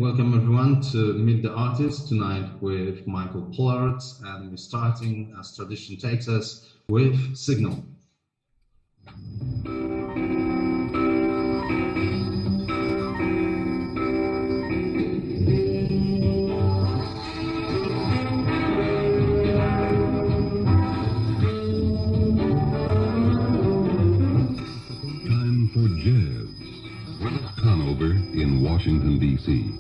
welcome everyone to Meet the Artist tonight with Mychael Pollard, and we're starting, as tradition takes us, with Signal. Time for jazz with Conover in Washington, D.C.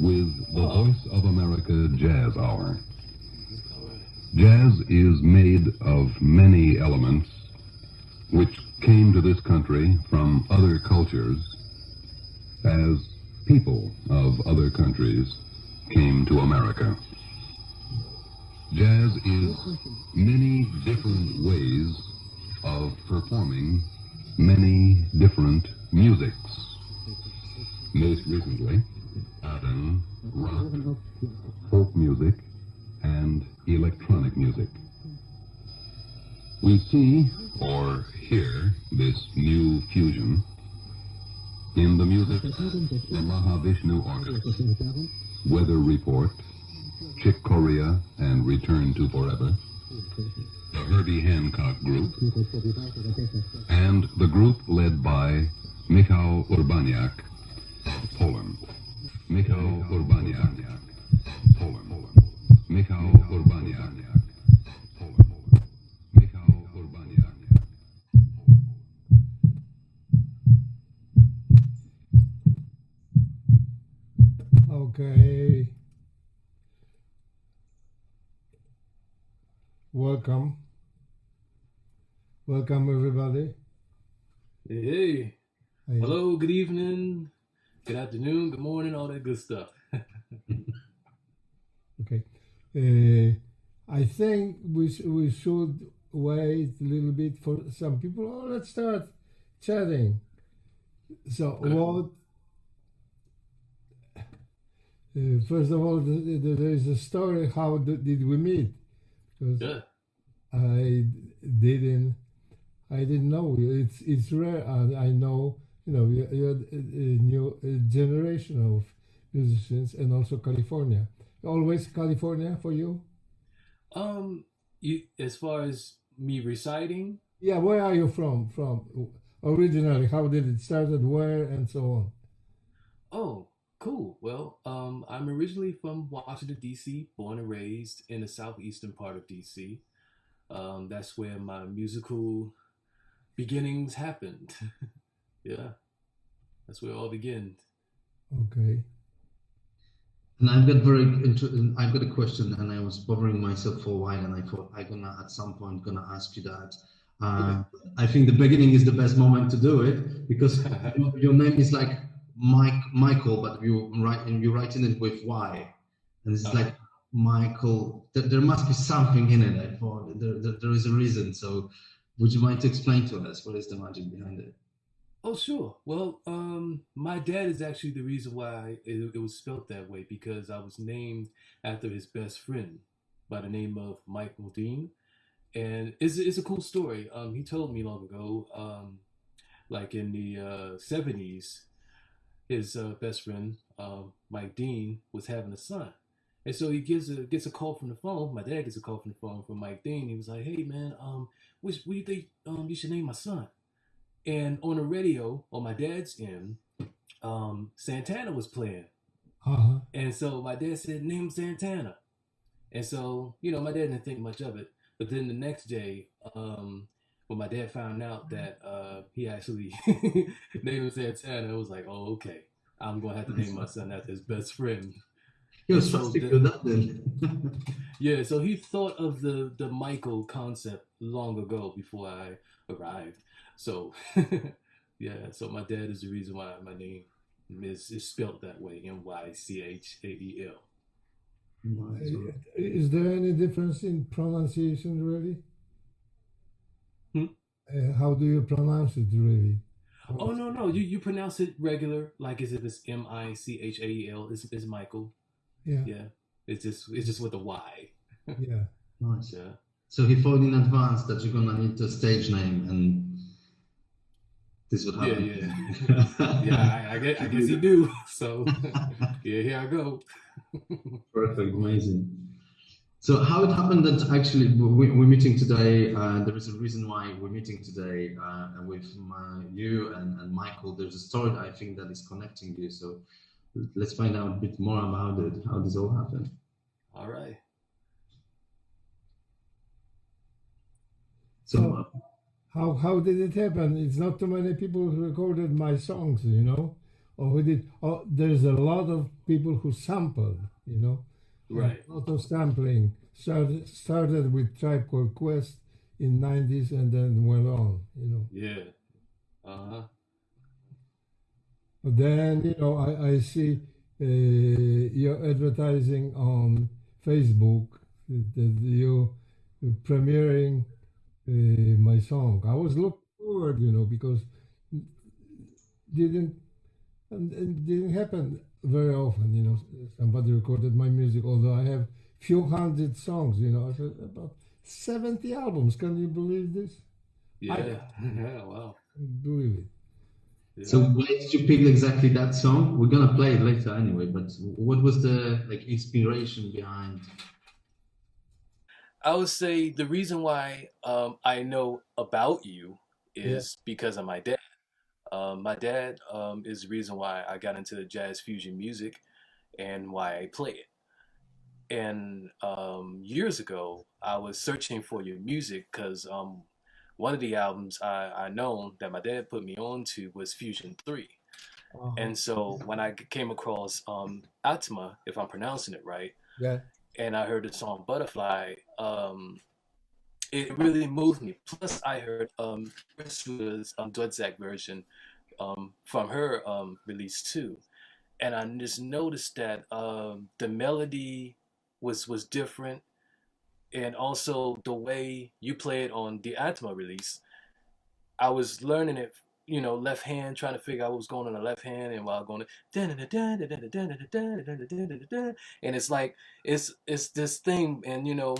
with the Voice of America Jazz Hour. Jazz is made of many elements which came to this country from other cultures as people of other countries came to America. Jazz is many different ways of performing many different musics. Most recently, Latin, rock, folk music, and electronic music. We see or hear this new fusion in the music of the Mahavishnu Orchestra, Weather Report, Chick Corea and Return to Forever, the Herbie Hancock Group, and the group led by Michal Urbaniak of Poland. Michal Urbaniak, Poland. Michal Urbaniak, Poland. Michal Urbaniak. Okay. Welcome. Welcome, everybody. Hey, Hey. hello, good evening, good afternoon, good morning, all that good stuff. Okay. I think we should wait a little bit for some people. Oh, let's start chatting. So, Okay. what? First of all, there is a story. How did we meet? Because Yeah, I didn't know. It's rare. I know. You're a new generation of musicians, and also California. Always California for you. you as far as me reciting, Yeah. Where are you from? From originally, how did it started? Where and so on. oh, cool. Well, I'm originally from Washington, D.C., born and raised in the southeastern part of D.C. That's where my musical beginnings happened. Yeah, that's where it all began. Okay. And I've got a question, and I was bothering myself for a while, and I thought I'm gonna at some point gonna ask you that. Okay. I think the beginning is the best moment to do it because your name is like Mychael, but you're writing it with Y, and it's Uh-huh. like Mychael. There must be something in it. I thought there is a reason. So, would you mind to explain to us what is the magic behind it? Oh, sure. Well, my dad is actually the reason why it was spelt that way because I was named after his best friend by the name of Michael Dean. And it's a cool story. He told me long ago, like in the 70s, his best friend, Mike Dean, was having a son. And so he gets a call from the phone. My dad gets a call from the phone from Mike Dean. He was like, "Hey man, what do you think you should name my son?" And on the radio, on my dad's end, Santana was playing. Uh-huh. And so my dad said, name him Santana. And so, my dad didn't think much of it. But then the next day, when my dad found out that he actually named him Santana, it was like, oh, okay. I'm going to have to name my son after his best friend. He was So trusting you that then. Yeah, so he thought of the Michael concept long ago before I arrived. So, yeah, so my dad is the reason why my name is spelled that way, Mychael. Nice. Uh, Is there any difference in pronunciation, really? Hmm? Well, Oh, no, no, you pronounce it regular, like as if it's M-I-C-H-A-E-L. Is Mychael. Oh, no, no, you pronounce it regular, like as if it's Michael. How do you pronounce it really? Yeah, Yeah, it's just with a Y. yeah. nice. Yeah. So he thought in advance that you're gonna need a stage name, and this would Yeah, happen. yeah. Yeah, I guess you do. So, yeah, here I go. Perfect, amazing. So how it happened that actually we're meeting today, there is a reason why we're meeting today with you and Michael. There's a story that I think that is connecting you. So let's find out a bit more about it, how this all happened. All right. So how did it happen? It's not too many people who recorded my songs, you know, or who did. Oh, there's a lot of people who sampled, you know. Right. A lot of sampling started with Tribe Called Quest in '90s and then went on, you know. Yeah. Uh-huh. But then, you know, I see your advertising on Facebook that you premiering my song. I was looking forward, you know, because didn't it didn't happen very often, you know. Somebody recorded my music, although I have few hundred songs, you know. I said about 70 albums. Can you believe this? Yeah. Yeah, wow. Can't believe it. Yeah. so why did you pick exactly that song? We're gonna play it later anyway, but what was the inspiration behind? I would say the reason why I know about you is because of my dad. My dad is the reason why I got into jazz fusion music and why I play it. And years ago, I was searching for your music because one of the albums I known that my dad put me on to was Fusion 3. Uh-huh. And so when I came across Atma, if I'm pronouncing it right, Yeah. and I heard the song Butterfly, it really moved me. Plus, I heard Ursula's Dudzak version from her release too. And I just noticed that the melody was different, and also the way you play it on the Atma release. I was learning it, you know, left hand, trying to figure out what was going on the left hand, and while going and it's like it's this thing, and you know,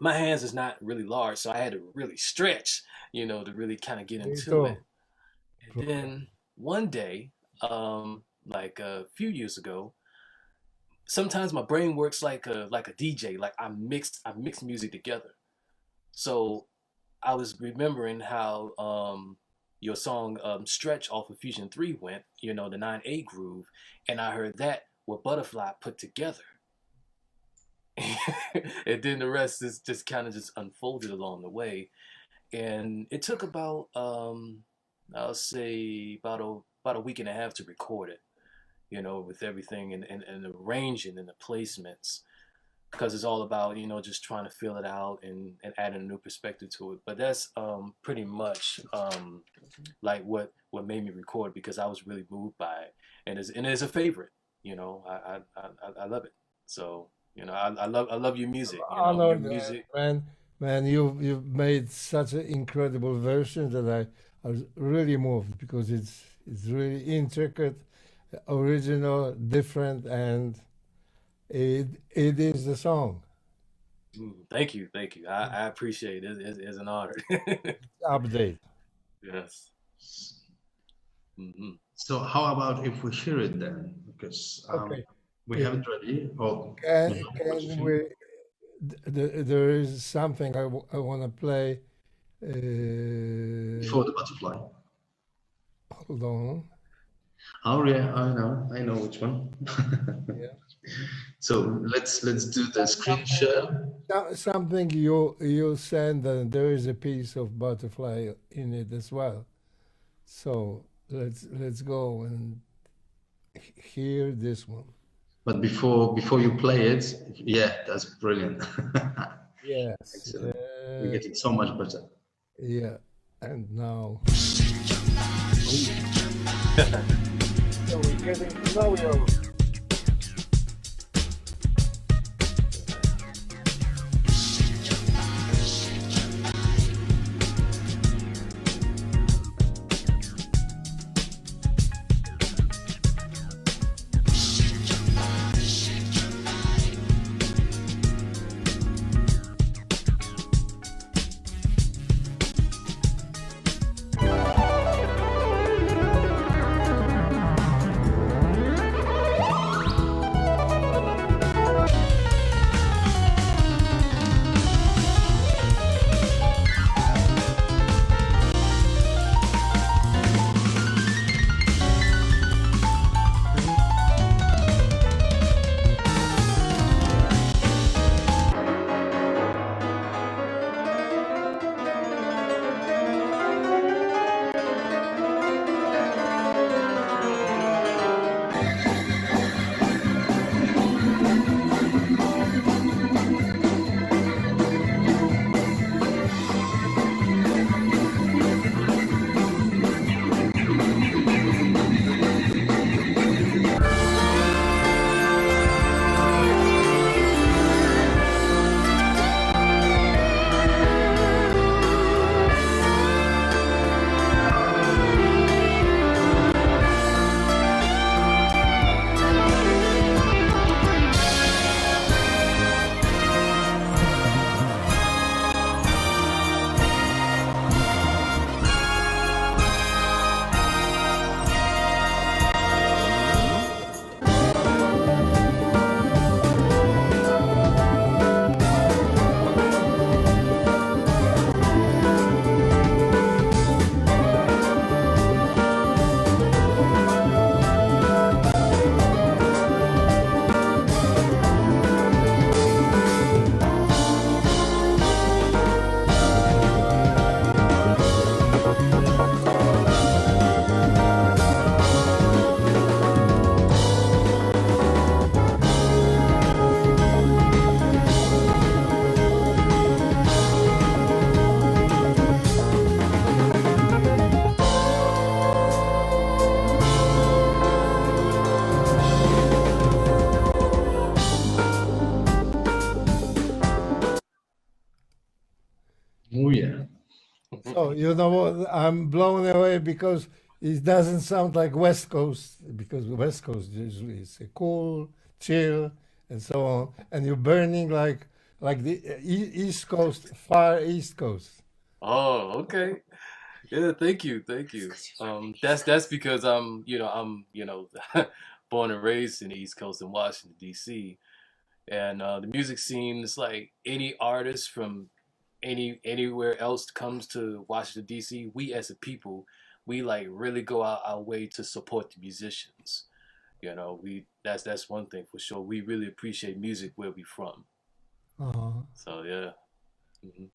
my hands is not really large, so I had to really stretch, you know, to really kind of get into it. And then one day, like a few years ago, sometimes my brain works like a DJ. Like I mix music together. So I was remembering how your song Stretch off of Fusion 3 went, you know, the 9/8 groove, and I heard that with Butterfly put together. And then the rest is just kind of just unfolded along the way. And it took about I'll say about a week and a half to record it, you know, with everything and the arranging and the placements, because it's all about, you know, just trying to feel it out and adding a new perspective to it. But that's pretty much like what made me record, because I was really moved by it, and it's a favorite, you know. I love it. So, you know, I love your music. You know, your music. Man, you've made such an incredible version that I was really moved, because it's really intricate, original, different, and it is the song. Thank you. I appreciate it. It's an honor. Update. Yes. Mm-hmm. So how about if we hear it then? Because Okay. we have it ready. Oh, Can we? There is something I want to play. before the butterfly. Hold on. Oh yeah, I know which one. Yeah. So let's do the screen share. Something you send, and there is a piece of butterfly in it as well. So let's go and hear this one. But before you play it, yeah, that's brilliant. Yes. Excellent. We get it so much better. Yeah. And now. So we're getting to know you. Oh yeah. So you know what? I'm blown away because it doesn't sound like West Coast, because West Coast usually is cool, chill, and so on. And you're burning like the East Coast, far East Coast. Oh, okay. Yeah, thank you. That's because I'm born and raised in the East Coast in Washington D.C. And the music scene is like any artist from anywhere else comes to Washington D.C. We as a people, we like really go out our way to support the musicians. We that's one thing for sure. We really appreciate music where we from. Uh-huh. So yeah. Hmm.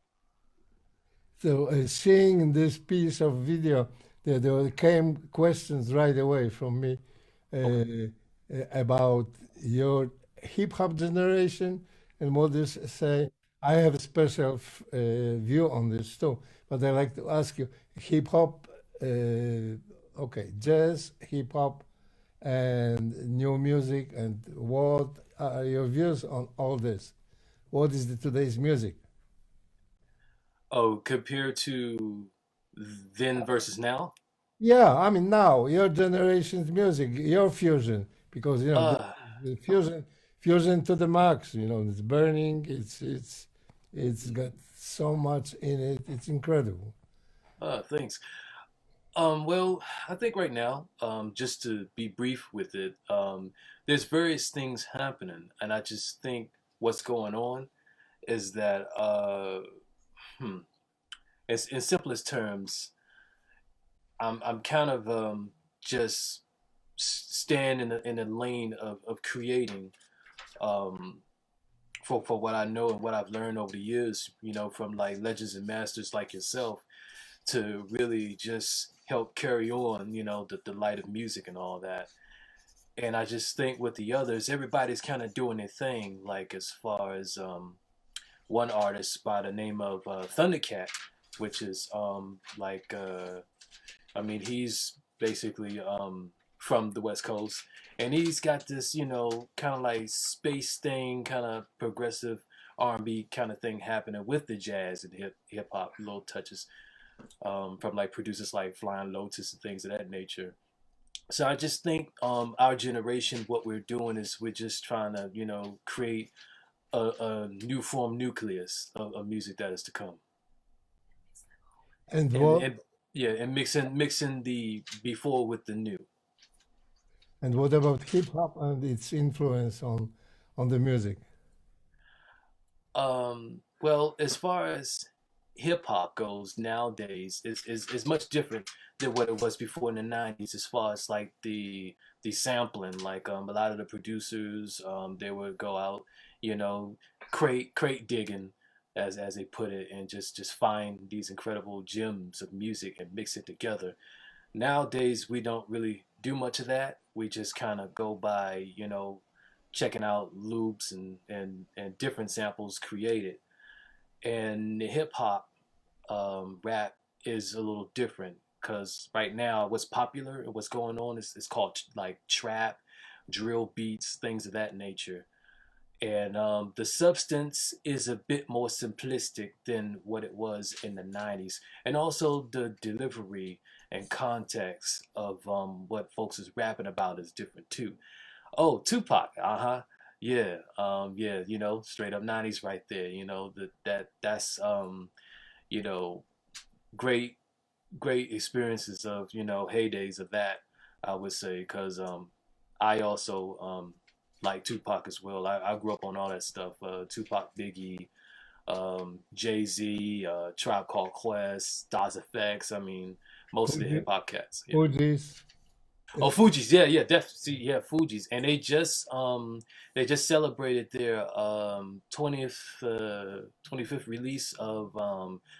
So seeing this piece of video, there came questions right away from me Okay. about your hip hop generation and what is say. I have a special view on this too, but I like to ask you hip hop, okay, jazz, hip hop, and new music, and what are your views on all this? What is the today's music? Oh, compared to then versus now? Yeah, I mean now your generation's music, your fusion, because you know Uh, the fusion to the max. You know, it's burning. It's got so much in it. It's incredible. Thanks. Well, I think right now, just to be brief with it, there's various things happening, and I just think what's going on is that, hmm, as in simplest terms, I'm kind of just staying in the lane of creating um, for what I know and what I've learned over the years, from like legends and masters like yourself to really just help carry on, the light of music and all that. And I just think with the others, everybody's kind of doing their thing. Like as far as one artist by the name of Thundercat, which is I mean, he's basically from the West Coast, and he's got this, kind of like space thing, kind of progressive R&B kind of thing happening with the jazz and hip hop, little touches from like producers like Flying Lotus and things of that nature. So I just think our generation, what we're doing is we're just trying to, create a new form nucleus of music that is to come, And and, what and yeah, and mixing the before with the new. and what about hip hop and its influence on the music? Well, as far as hip hop goes nowadays, is much different than what it was before in the '90s. As far as like the sampling, like a lot of the producers, they would go out, you know, crate digging, as they put it, and just find these incredible gems of music and mix it together. Nowadays, we don't really do much of that. We just kind of go by, checking out loops and different samples created. And the hip hop rap is a little different because right now what's popular and what's going on is called like trap, drill beats, things of that nature. And the substance is a bit more simplistic than what it was in the '90s, and also the delivery and context of what folks is rapping about is different too. Oh, Tupac, uh-huh. Yeah, yeah, straight up '90s right there. That's you know, great great experiences of, heydays of that, I would say, cuz I also like Tupac as well. I grew up on all that stuff. Tupac, Biggie, Jay-Z, Tribe Called Quest, Daz Effects, I mean, most of the Fuji, hip hop cats. Yeah. Fuji's. Oh, Fuji's, yeah, yeah, definitely, yeah, Fuji's, and they just celebrated their 25th release of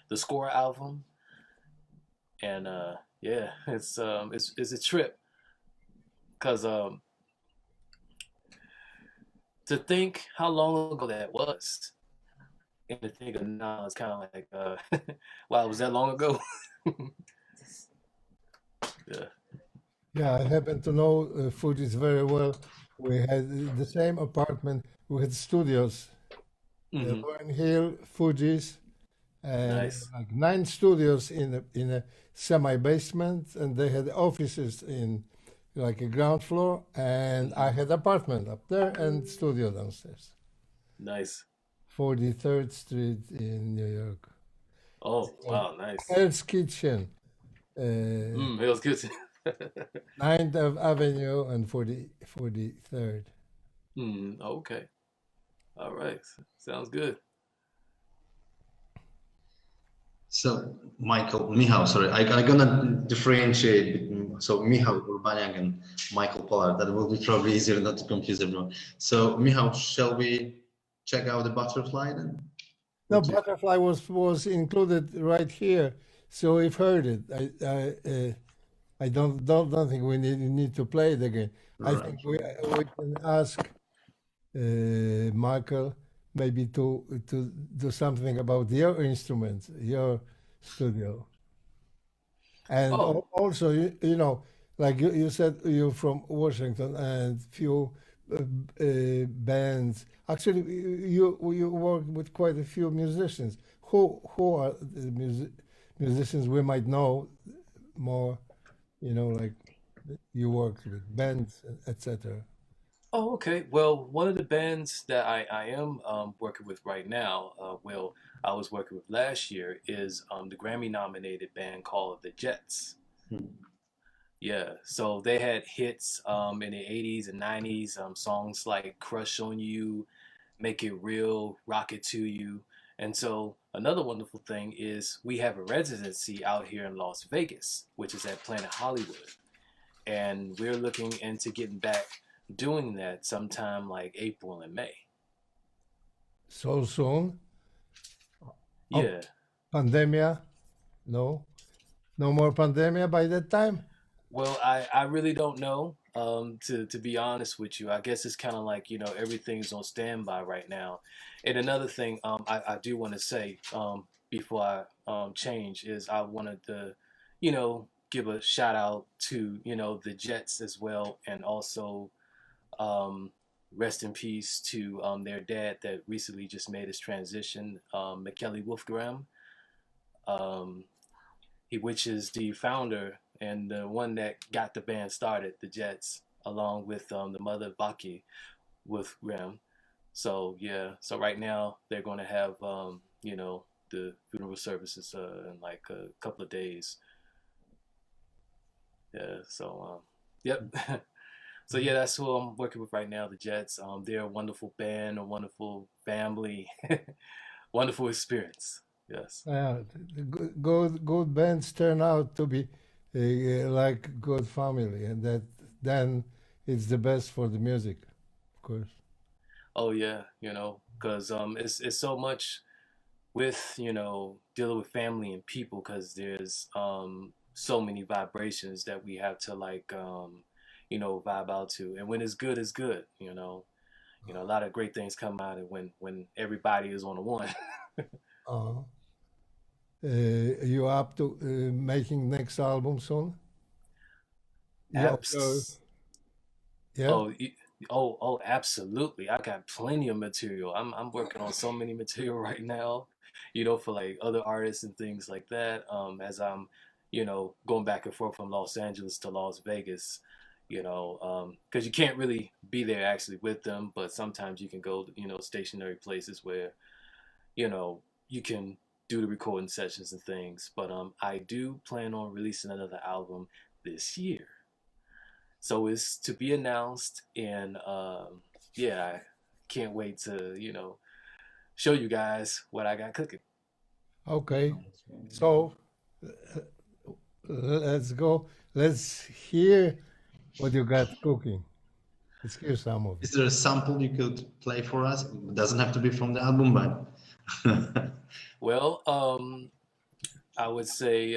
the Score album, and yeah, it's a trip because to think how long ago that was, and to think of now, it's kind of like wow, was that long ago? Yeah. Yeah, I happen to know Fuji's very well. We had the same apartment. We had studios. Hmm. Lauren Hill, Fuji's, and Nice. like 9 studios in a semi basement, and they had offices in like a ground floor, and I Hmm. had apartment up there and studio downstairs. Nice. 43rd Street in New York. Oh, wow, nice. Hell's Kitchen, It was good. 9th Avenue and 43rd. Okay. All right. Sounds good. So, Michal, sorry, I'm gonna differentiate between, so Michal Urbaniak and Mychael Pollard. That will be probably easier not to confuse everyone. So, Michal, shall we check out the butterfly then? No, What do you- Butterfly was included right here, so we've heard it. I don't think we need to play it again. I Right. think we can ask Michael maybe to do something about your instruments, your studio, and Oh, also you know, like you said, you're from Washington, and few bands. Actually, you work with quite a few musicians. Who are the musicians we might know more? You know, like you worked with bands, etc. oh, okay. Well, one of the bands that I am working with right now, I was working with last year, is the Grammy nominated band called The Jets. Hmm. Yeah, so they had hits in the 80s and 90s, songs like Crush on You, Make It Real, Rock It to You. And so another wonderful thing is we have a residency out here in Las Vegas, which is at Planet Hollywood. And we're looking into getting back doing that sometime like April and May. So soon. Oh, Yeah. pandemia? No, no more pandemia by that time. Well, I really don't know. To be honest with you, I guess it's kind of like, everything's on standby right now. And another thing, I do want to say, before I change, is I wanted to, give a shout out to, the Jets as well, and also um, rest in peace to their dad that recently just made his transition, Michele Wolfgram. Um, which is the founder and the one that got the band started, the Jets, along with the mother Baki with Graham. So yeah, so right now they're going to have the funeral services in like a couple of days. Yeah, so yep. So yeah, that's who I'm working with right now, the Jets. They're a wonderful band, a wonderful family, wonderful experience. Yes. The good bands turn out to be like good family, and that then it's the best for the music, of course. Oh yeah, because it's so much with dealing with family and people because there's so many vibrations that we have to like vibe out to, and when it's good, it's good. A lot of great things come out of when everybody is on the one. Uh, you up to making next album soon? Yeah, Abs- yeah. oh, absolutely. I got plenty of material. I'm working on so many material right now, for like other artists and things like that. As I'm, going back and forth from Los Angeles to Las Vegas, because you can't really be there actually with them, but sometimes you can go, stationary places where, you can do the recording sessions and things. But I do plan on releasing another album this year. So it's to be announced, and yeah, I can't wait to show you guys what I got cooking. Okay. So let's go. Let's hear what you got cooking. Let's hear some of it. Is there a sample you could play for us? It doesn't have to be from the album, but Well, I would say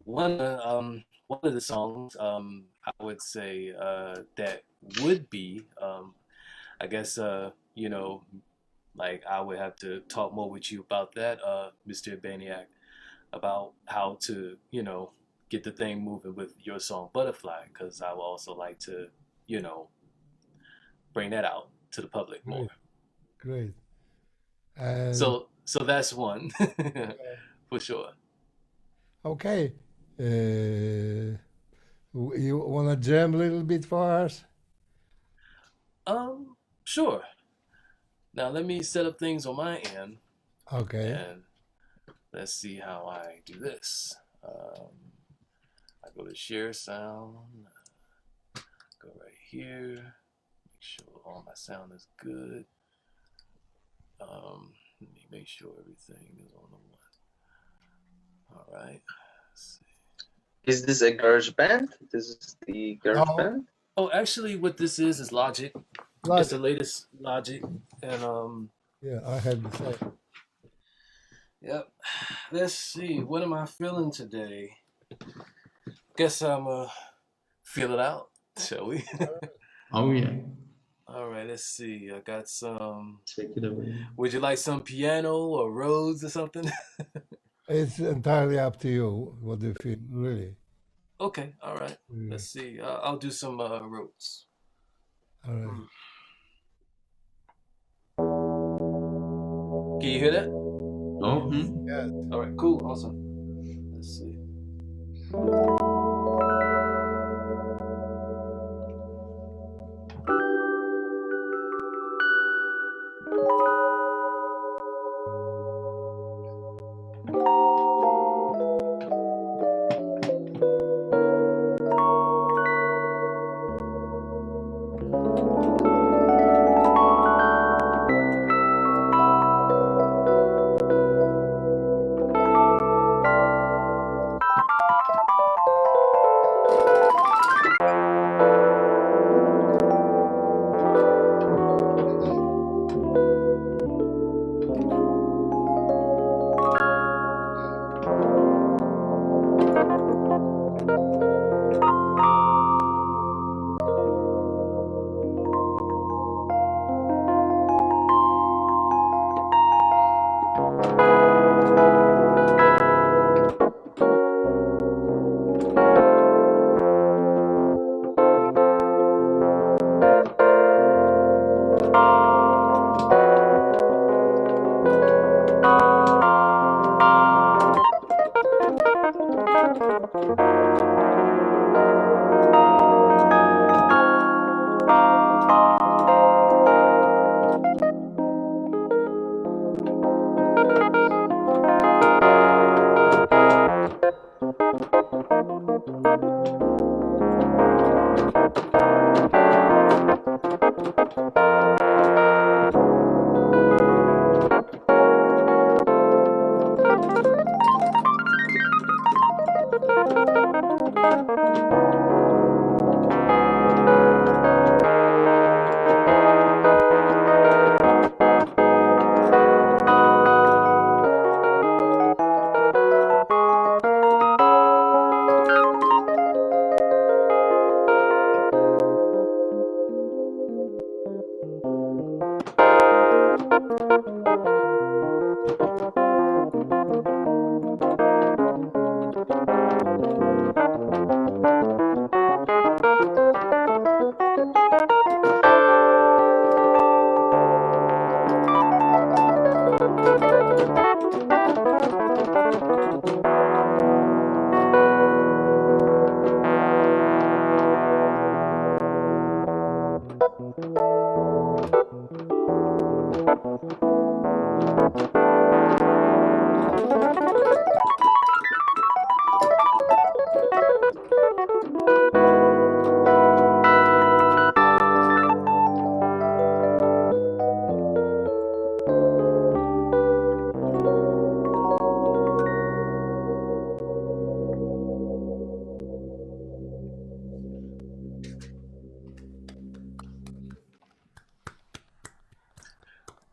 one of the songs I would say that would be I guess like I would have to talk more with you about that, Mr. Urbaniak, about how to, get the thing moving with your song Butterfly, because I would also like to, you know, bring that out to the public more. Great, great. And So So that's one for sure. Okay. You want to jam a little bit for us? Sure. Now let me set up things on my end, Okay. and let's see how I do this. I go to share sound, go right here, make sure all my sound is good. Let me make sure everything is on the one. All right. Let's see. Is this a garage band? This is the garage No. band? Oh, actually, what this is Logic. It's the latest Logic, and Yeah, I had the same. yep. Let's see. What am I feeling today? Guess I'm feel it out, shall we? Oh yeah. All right. Let's see. I got some. Take it away. Would you like some piano or Rhodes or something? It's entirely up to you. What do you feel, really? Okay. All right. Yeah. Let's see. I'll do some Rhodes. All right. Can you hear that? Oh. Yeah. All right. Cool. Awesome. Let's see.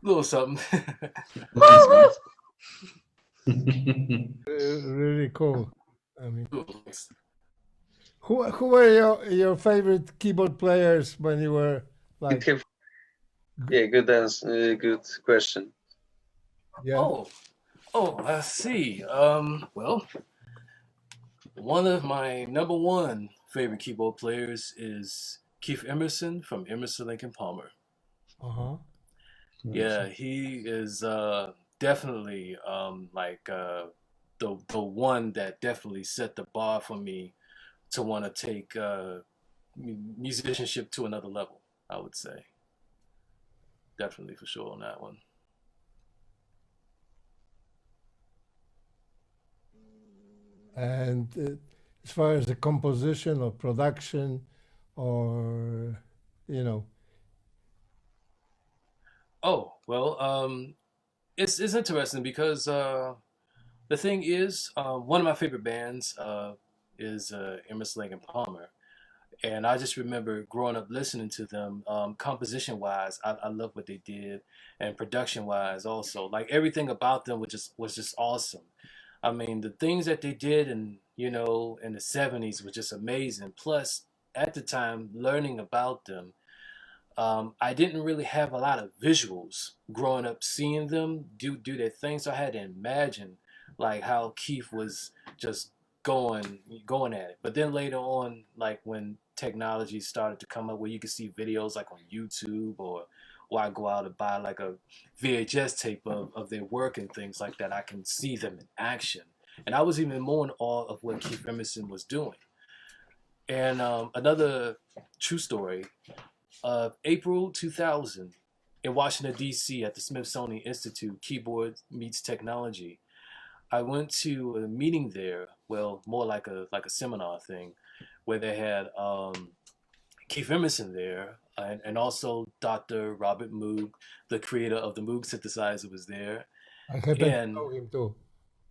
Little something. Really cool. I mean, Cool. who were your favorite keyboard players when you were like? Yeah, good answer. Good question. Yeah. Oh, I see. Well, one of my number one favorite keyboard players is Keith Emerson from Emerson, Lake and Palmer. Uh huh. Yeah, he is definitely the one that definitely set the bar for me to want to take musicianship to another level. I would say definitely for sure on that one. And as far as the composition or production, or you know, Oh well, it's interesting because the thing is, one of my favorite bands is Emerson, Lake and Palmer, and I just remember growing up listening to them. Composition wise, I love what they did, and production wise also. Like everything about them was just awesome. I mean, the things that they did, and in the '70s was just amazing. Plus, at the time, learning about them, I didn't really have a lot of visuals growing up, seeing them do their thing. So I had to imagine like how Keith was just going at it. But then later on, like when technology started to come up where you could see videos like on YouTube, or I go out and buy like a VHS tape of their work and things like that, I can see them in action. And I was even more in awe of what Keith Emerson was doing. And another true story, April 2000 in Washington, D.C. at the Smithsonian Institute, Keyboard Meets Technology. I went to a meeting there, well, more like a seminar thing, where they had Keith Emerson there, and also Dr. Robert Moog, the creator of the Moog synthesizer, was there. I happen to And know him too.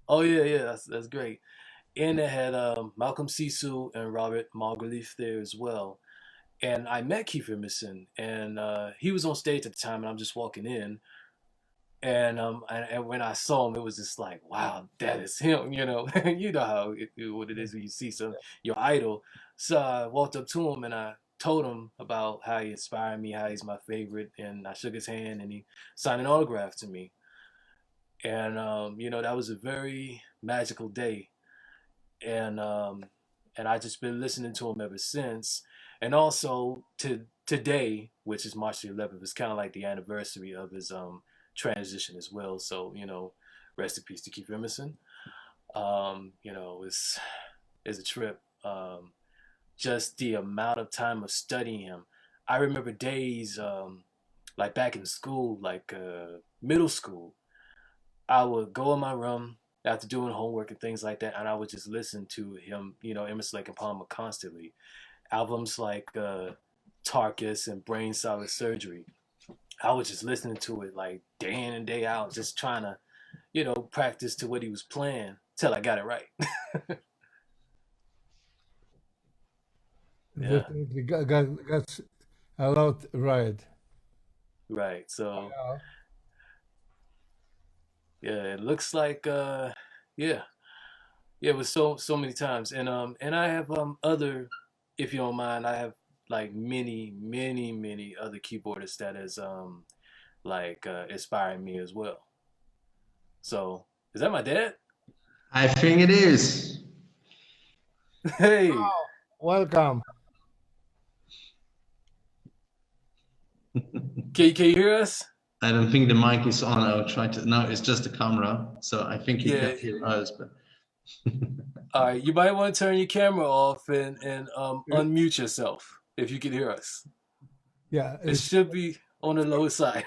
oh yeah, that's great. And they had Malcolm Cecil and Robert Margolief there as well. And I met Keith Emerson, and he was on stage at the time, and I'm just walking in, and when I saw him, it was just like, wow, that is him, you know what it is when you see your idol. So I walked up to him and I told him about how he inspired me, how he's my favorite, and I shook his hand and he signed an autograph to me. And that was a very magical day, and I just been listening to him ever since. And also to today, which is March the 11th, is kind of like the anniversary of his transition as well. So rest in peace to Keith Emerson. It's a trip. Just the amount of time of studying him. I remember days like back in school, like middle school. I would go in my room after doing homework and things like that, and I would just listen to him, Emerson, Lake and Palmer constantly. Albums like Tarkus and Brain Solid Surgery. I was just listening to it like day in and day out, just trying to, practice to what he was playing till I got it right. Yeah, Definitely got a lot right. right. So Yeah. yeah, it looks like yeah, yeah, it was so many times, and I have other, if you don't mind, I have like many other keyboardists that has inspired me as well. So is that my dad? I think it is. Hey, Welcome. can you hear us? I don't think the mic is on. I'll try to. No, it's just the camera. So I think he Yeah. can hear us, but. All right, you might want to turn your camera off and unmute yourself if you can hear us. Yeah, It it's should be on the lower side.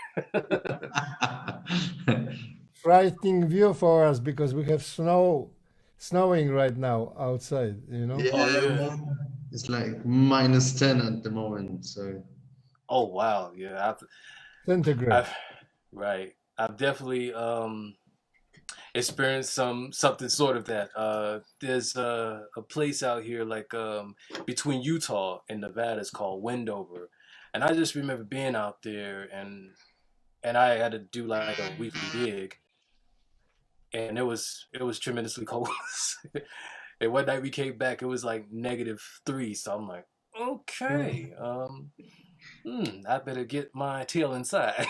frightening view for us because we have snowing right now outside, Yeah, Oh yeah. it's like -10 at the moment. So Oh wow. Yeah. Centigrade. I've right. I've definitely experienced something sort of that. There's a place out here like between Utah and Nevada. It's called Wendover, and I just remember being out there and I had to do like a weekly gig, and it was tremendously cold. And one night we came back, it was like -3. So I'm like, okay, I better get my tail inside.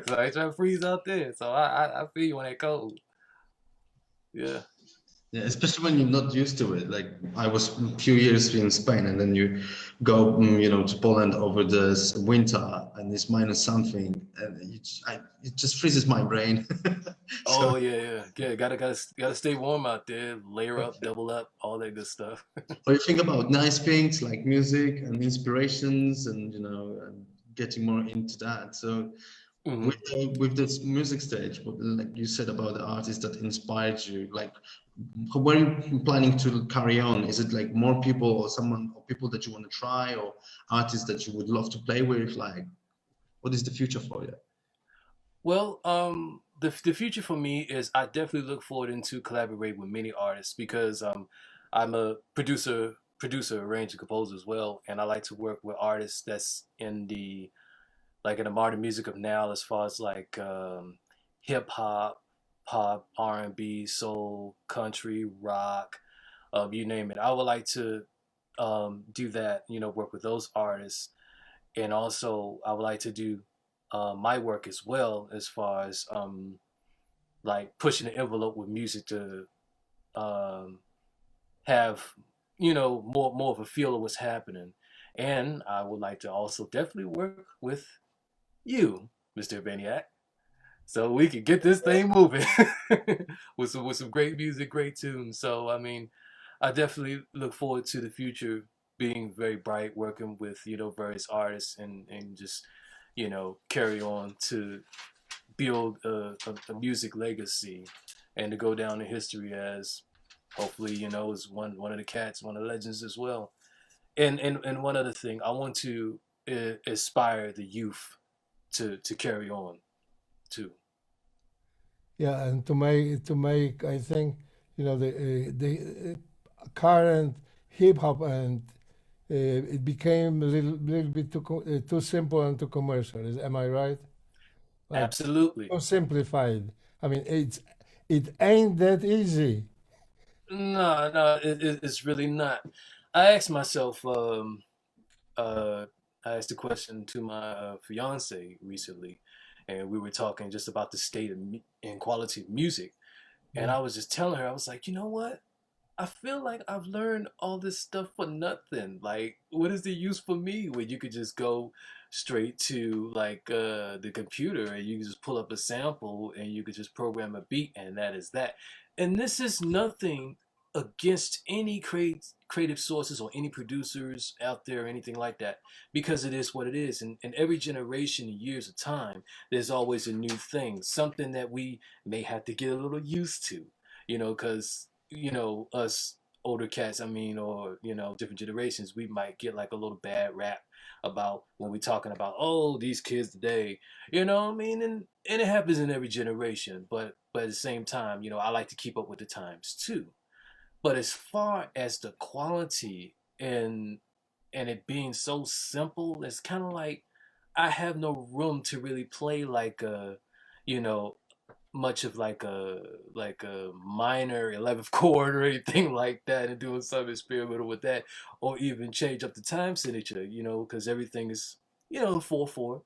So I try to freeze out there. So I feel you on that cold. Yeah. yeah, especially when you're not used to it. Like I was a few years in Spain, and then you go, to Poland over the winter, and it's minus something, and it just freezes my brain. Oh So, yeah. Gotta stay warm out there. Layer up, double up, all that good stuff. or you think about nice things like music and inspirations, and and getting more into that. So, Hmm. with this music stage, what, like you said about the artist that inspired you, like what are you planning to carry on? Is it like more people or someone or people that you want to try or artists that you would love to play with? Like, what is the future for you? Well, the future for me is I definitely look forward into collaborate with many artists because I'm a producer, arranger, composer as well, and I like to work with artists that's in the like in the modern music of now, as far as like hip hop, pop, R&B, soul, country, rock, you name it. I would like to do that, work with those artists, and also I would like to do my work as well, as far as like pushing the envelope with music to um, have more of a feel of what's happening. And I would like to also definitely work with you, Mr. Urbaniak, so we can get this thing moving with some great music, great tunes. So I mean, I definitely look forward to the future being very bright, working with various artists and just carry on to build a music legacy and to go down in history as hopefully as one of the cats, one of the legends as well. And one other thing, I want to inspire the youth to carry on too. Yeah, and to make, I think, the current hip hop and it became a little bit too simple and too commercial. Am I right? Like Absolutely. too simplified. I mean, it ain't that easy. No, it's really not. I asked myself, uh, I asked a question to my fiance recently, and we were talking just about the state of and quality of music. And Yeah. I was just telling her, I was like, you know what? I feel like I've learned all this stuff for nothing. Like, what is the use for me when you could just go straight to like the computer and you can just pull up a sample and you could just program a beat and that is that. And this is nothing against any creative sources or any producers out there or anything like that, because it is what it is. And every generation, years of time, there's always a new thing, something that we may have to get a little used to, because us older cats, I mean, or different generations, we might get like a little bad rap about when we're talking about, oh, these kids today, what I mean, and it happens in every generation, but at the same time, I like to keep up with the times too. But as far as the quality and it being so simple, it's kind of like I have no room to really play like a you know much of like a minor 11th chord or anything like that, and doing something experimental with that, or even change up the time signature, because everything is 4/4,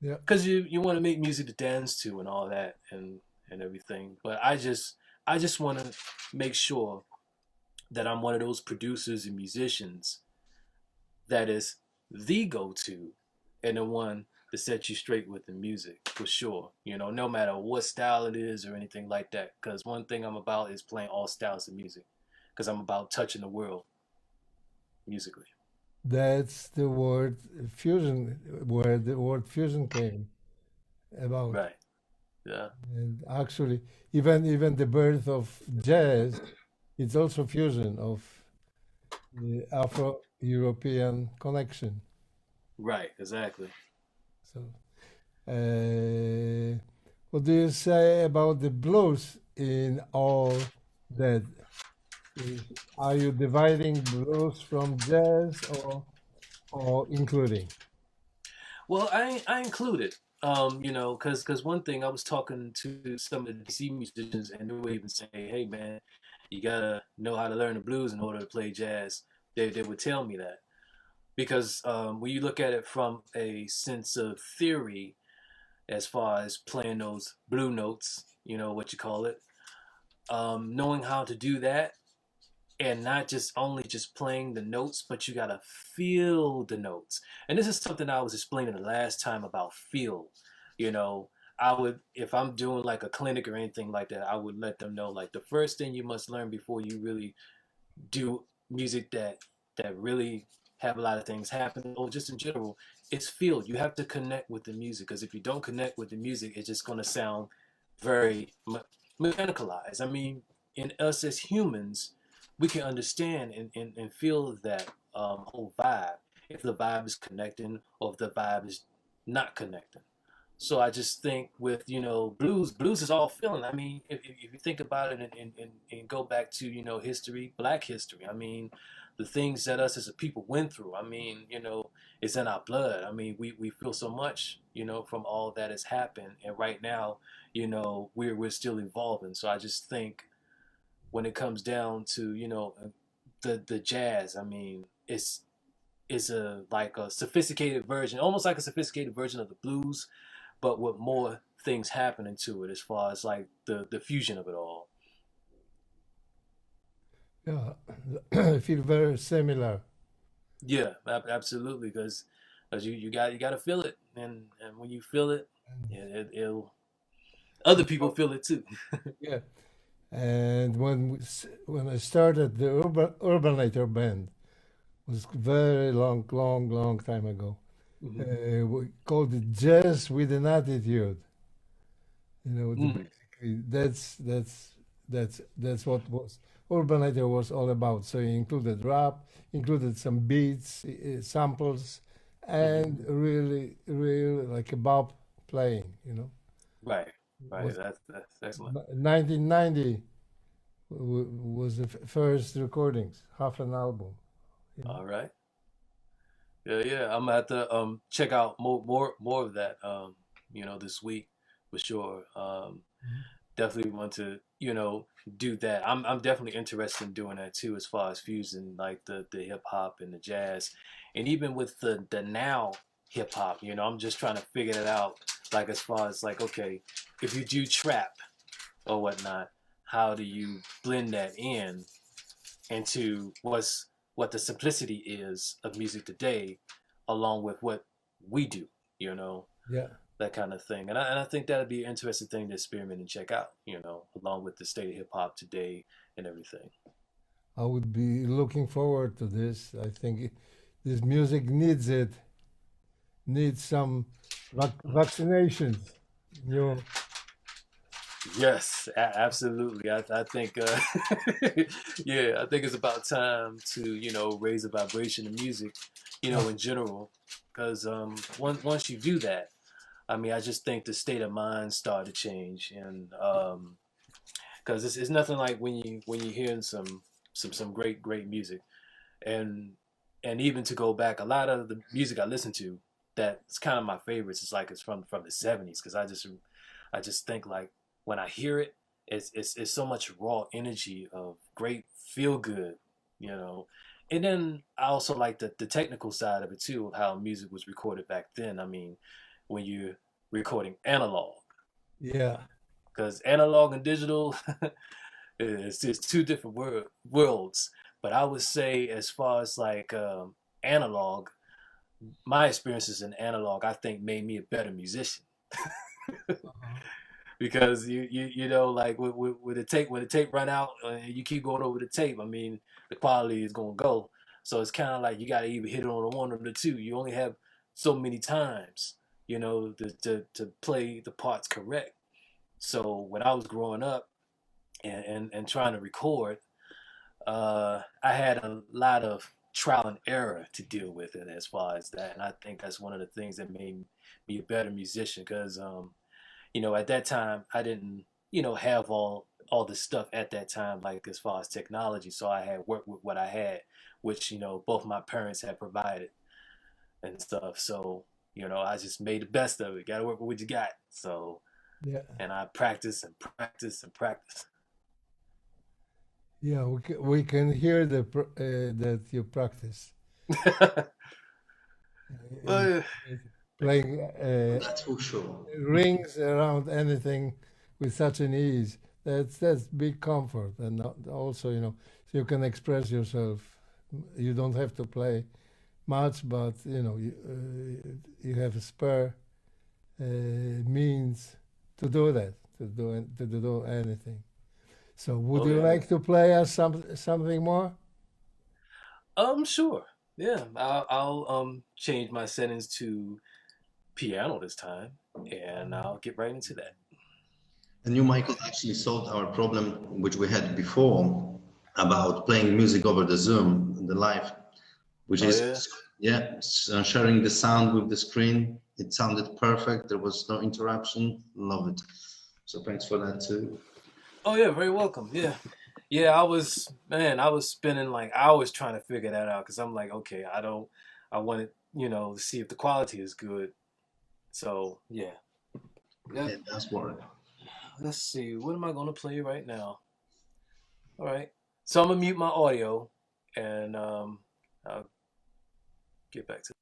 Yeah. because you want to make music to dance to and all that and everything. But I just want to make sure that I'm one of those producers and musicians that is the go-to and the one to set you straight with the music for sure. No matter what style it is or anything like that. Because one thing I'm about is playing all styles of music. Because I'm about touching the world musically. That's the word fusion, where the word fusion came about. Right. Yeah. And actually, even the birth of jazz, it's also fusion of the Afro-European connection. Right. Exactly. So, what do you say about the blues in all that? Are you dividing blues from jazz or including? Well, I included, because one thing I was talking to some of the DC musicians, and they would even say, "Hey, man, you gotta know how to learn the blues in order to play jazz." They would tell me that because when you look at it from a sense of theory, as far as playing those blue notes, what you call it, knowing how to do that and not just only just playing the notes, but you gotta feel the notes. And this is something I was explaining the last time about feel. You know, I would, if I'm doing like a clinic or anything like that, I would let them know like the first thing you must learn before you really do music that really have a lot of things happen, or just in general, it's feel. You have to connect with the music, because if you don't connect with the music, it's just going to sound very mechanicalized. I mean, in us as humans, we can understand and feel that whole vibe, if the vibe is connecting or if the vibe is not connecting. So I just think with, blues is all feeling. I mean, if you think about it and go back to, history, black history, I mean, the things that us as a people went through, I mean, it's in our blood. I mean, we feel so much, from all that has happened. And right now, we're still evolving. So I just think when it comes down to, the jazz, I mean, it's a like a sophisticated version, almost like a sophisticated version of the blues, but with more things happening to it as far as like the fusion of it all. Yeah, I feel very similar. Yeah, absolutely, because you got to feel it, and when you feel it, it'll other people feel it too. Yeah, and when I started the Urbanator band was very long time ago. Hmm. We called it Jazz with an Attitude. Mm. Basically that's what was Urbanator was all about. So it included rap, included some beats, samples, Hmm. and really like a bop playing. Right, right. Was That's excellent. 1990 was the first recordings, half an album. You know. All right. Yeah, yeah. I'm gonna have to check out more of that this week for sure. Mhm. Definitely want to do that. I'm definitely interested in doing that too, as far as fusing like the hip hop and the jazz, and even with the now hip hop. I'm just trying to figure that out. Like as far as like, okay, if you do trap or whatnot, how do you blend that in into what the simplicity is of music today, along with what we do, you know, Yeah, that kind of thing. And I think that'd be an interesting thing to experiment and check out, along with the state of hip hop today and everything. I would be looking forward to this. I think this music needs it. Needs some vaccinations. You know. Yes, absolutely. I think, yeah, I think it's about time to, raise the vibration of music, Yeah. in general. Because once you do that, I mean, I just think the state of mind start to change, and because it's nothing like when you're hearing some great music, and even to go back, a lot of the music I listen to that's kind of my favorites. It's like it's from the '70s, because I just think like when I hear it, it's so much raw energy of great feel good, you know. And then I also like the technical side of it too, of how music was recorded back then. I mean, when you're recording analog, Yeah. because analog and digital it's just two different worlds. But I would say, as far as like analog, my experiences in analog, I think, made me a better musician. Uh-huh. Because like with the tape, when the tape run out, you keep going over the tape, I mean, the quality is gonna go. So it's kind of like you got to either hit it on the one or the two. You only have so many times, to play the parts correct. So when I was growing up and trying to record, I had a lot of trial and error to deal with it as far as that. And I think that's one of the things that made me a better musician, because at that time I didn't, have all this stuff at that time, like as far as technology. So I had worked with what I had, which, both my parents had provided and stuff. So, I just made the best of it. Got to work with what you got. So, Yeah. and I practice and practice and practice. Yeah. We can hear that you practice. Uh, Well, Playing That's for sure. rings around anything with such an ease. That's big comfort, and also so you can express yourself. You don't have to play much, but you have a spare means to do that, to do anything. So would Oh you yeah. like to play us something more? Sure. Yeah. I'll change my settings to piano this time, and I'll get right into that. And you, Michael, actually solved our problem, which we had before, about playing music over the Zoom, the live, which Oh is, yeah. yeah, sharing the sound with the screen. It sounded perfect. There was no interruption. Love it. So thanks for that too. Oh yeah. Very welcome. Yeah. Yeah. I was spending like hours trying to figure that out because I'm like, okay, I wanted, to see if the quality is good. So yeah. Yep. Yeah, that's work. Let's see. What am I gonna play right now? All right. So I'm gonna mute my audio, and I'll get back to.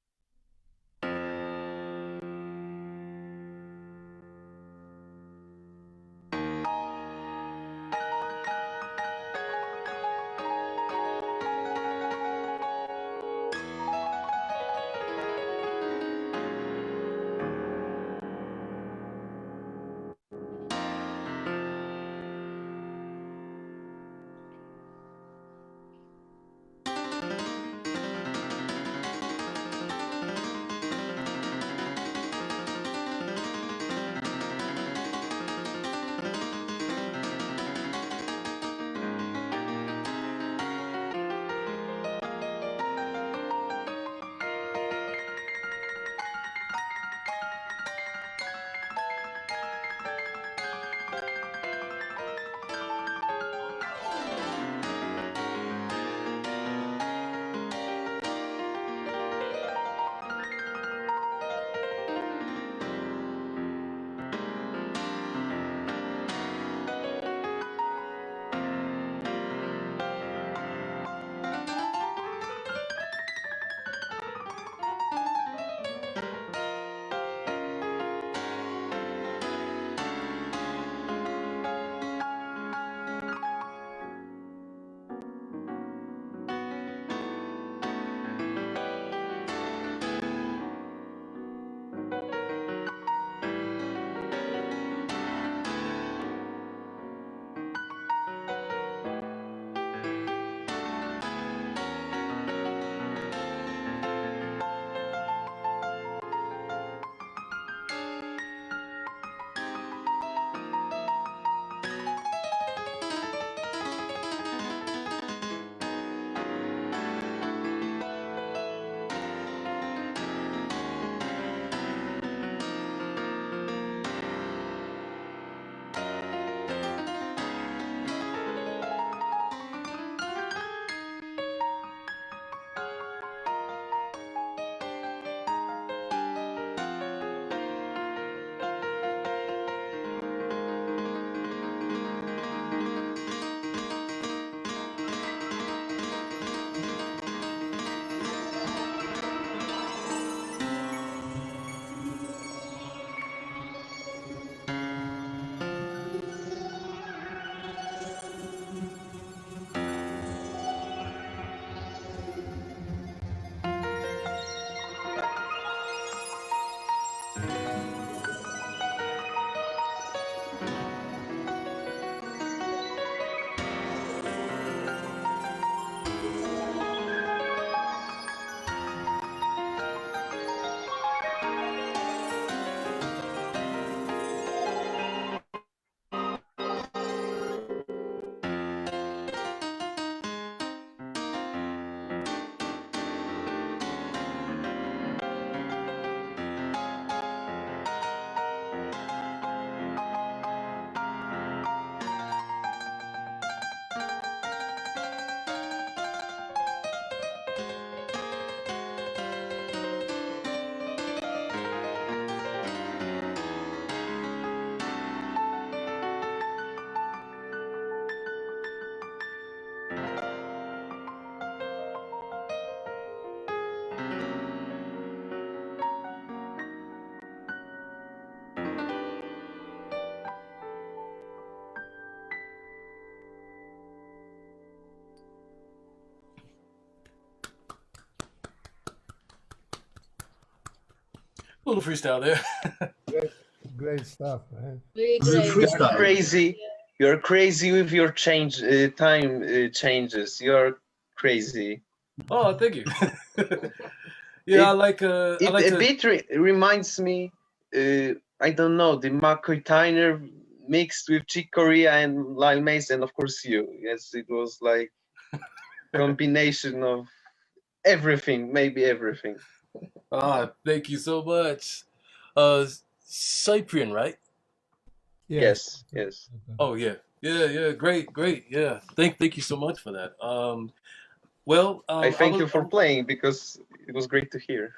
A little freestyle there. Great, great stuff, man. Very This is a great. You're freestyle. crazy. You're crazy with your time changes. You're crazy. Oh, thank you. Yeah, I like It a to. bit reminds me. I don't know, the McCoy Tyner mixed with Chick Corea and Lyle Mason, and of course you. Yes, it was like combination of everything, maybe everything. Ah, thank you so much. Cyprian, right? Yes, yes. Oh yeah, yeah, great, yeah. Thank you so much for that. Well, I thank you was- for playing because it was great to hear.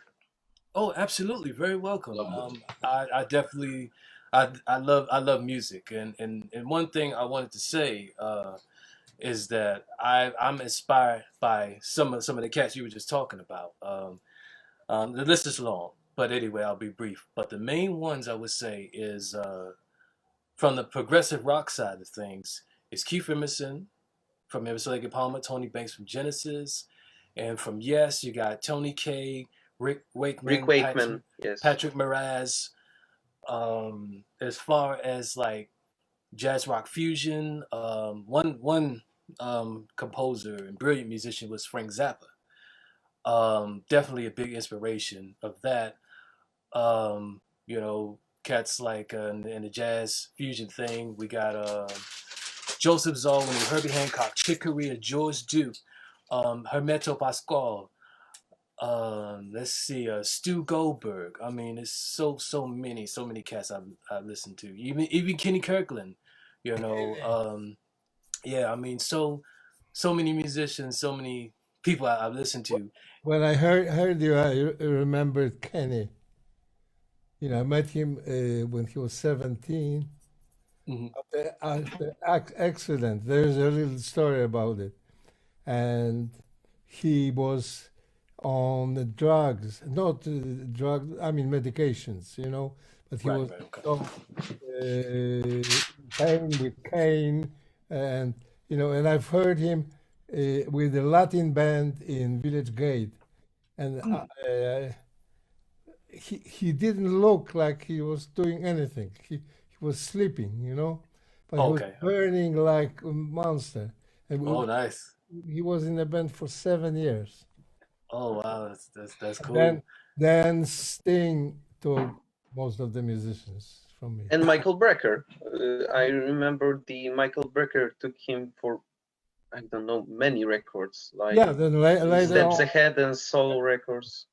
Oh, absolutely, very welcome. I definitely, I love music, and one thing I wanted to say is that I'm inspired by some of the cats you were just talking about. The list is long, but anyway, I'll be brief. But the main ones I would say is from the progressive rock side of things is Keith Emerson from Emerson, Lake and Palmer, Tony Banks from Genesis, and from Yes, you got Tony Kaye, Rick Wakeman, Yes. Patrick Moraz. As far as like jazz rock fusion, one composer and brilliant musician was Frank Zappa. Definitely a big inspiration of that. You know, cats like in the jazz fusion thing, we got Joseph Zolwin, Herbie Hancock, Chick Corea, George Duke, Hermeto Pascal. Let's see, Stu Goldberg. I mean, it's so many cats I've listened to. Even Kenny Kirkland, you know. Yeah, I mean, so many musicians, so many people I've listened to. When I heard you, I remembered Kenny. You know, I met him when he was 17. Mhm. After accident, there's a little story about it, and he was on the drugs, not drugs. I mean medications, you know. But he was Okay. so pain with cane, and you know. And I've heard him with the Latin band in Village Gate, and he didn't look like he was doing anything. He was sleeping, you know, but he was Okay. burning like a monster. And Oh, nice. he was in the band for 7 years. Oh, wow, that's cool. Then Sting took most of the musicians from me. And Michael Brecker. I remember the Michael Brecker took him for, I don't know, many records, like Yeah, then later Steps on, Ahead and solo records.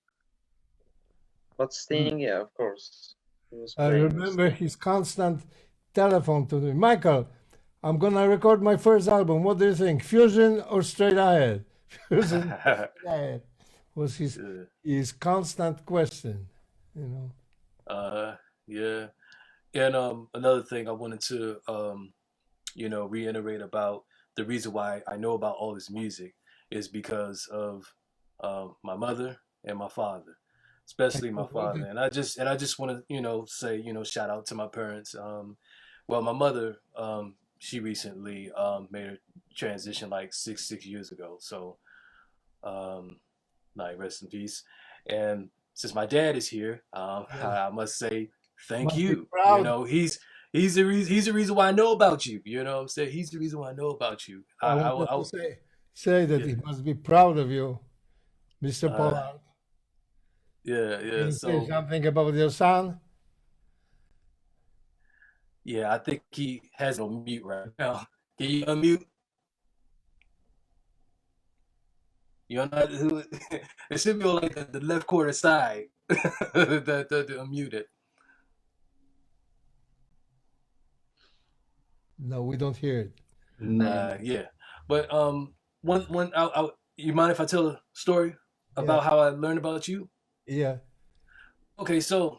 But Sting, yeah, of course. He was I playing remember his constant telephone to me. Michael, I'm gonna record my first album. What do you think? Fusion or straight ahead? Fusion or straight ahead was his constant question, you know. Yeah. And another thing I wanted to you know, reiterate about the reason why I know about all this music is because of my mother and my father, especially my father. And I just want to, you know, say, you know, shout out to my parents. Well, my mother, she recently made a transition like six years ago. So, like, rest in peace. And since my dad is here, I must say thank Must be you. proud. You know, he's the reason why I know about you. You know what I'm saying? He's the reason why I know about you. I wanted to say that he must be proud of you, Mr. Pollard. Yeah. Can you say So something about your son? yeah, I think he has it on mute right now. Can you unmute? You're not who it should be on like the left corner side. The unmute it. No, we don't hear it. Yeah. But one you mind if I tell a story about Yeah. how I learned about you? Yeah. Okay, so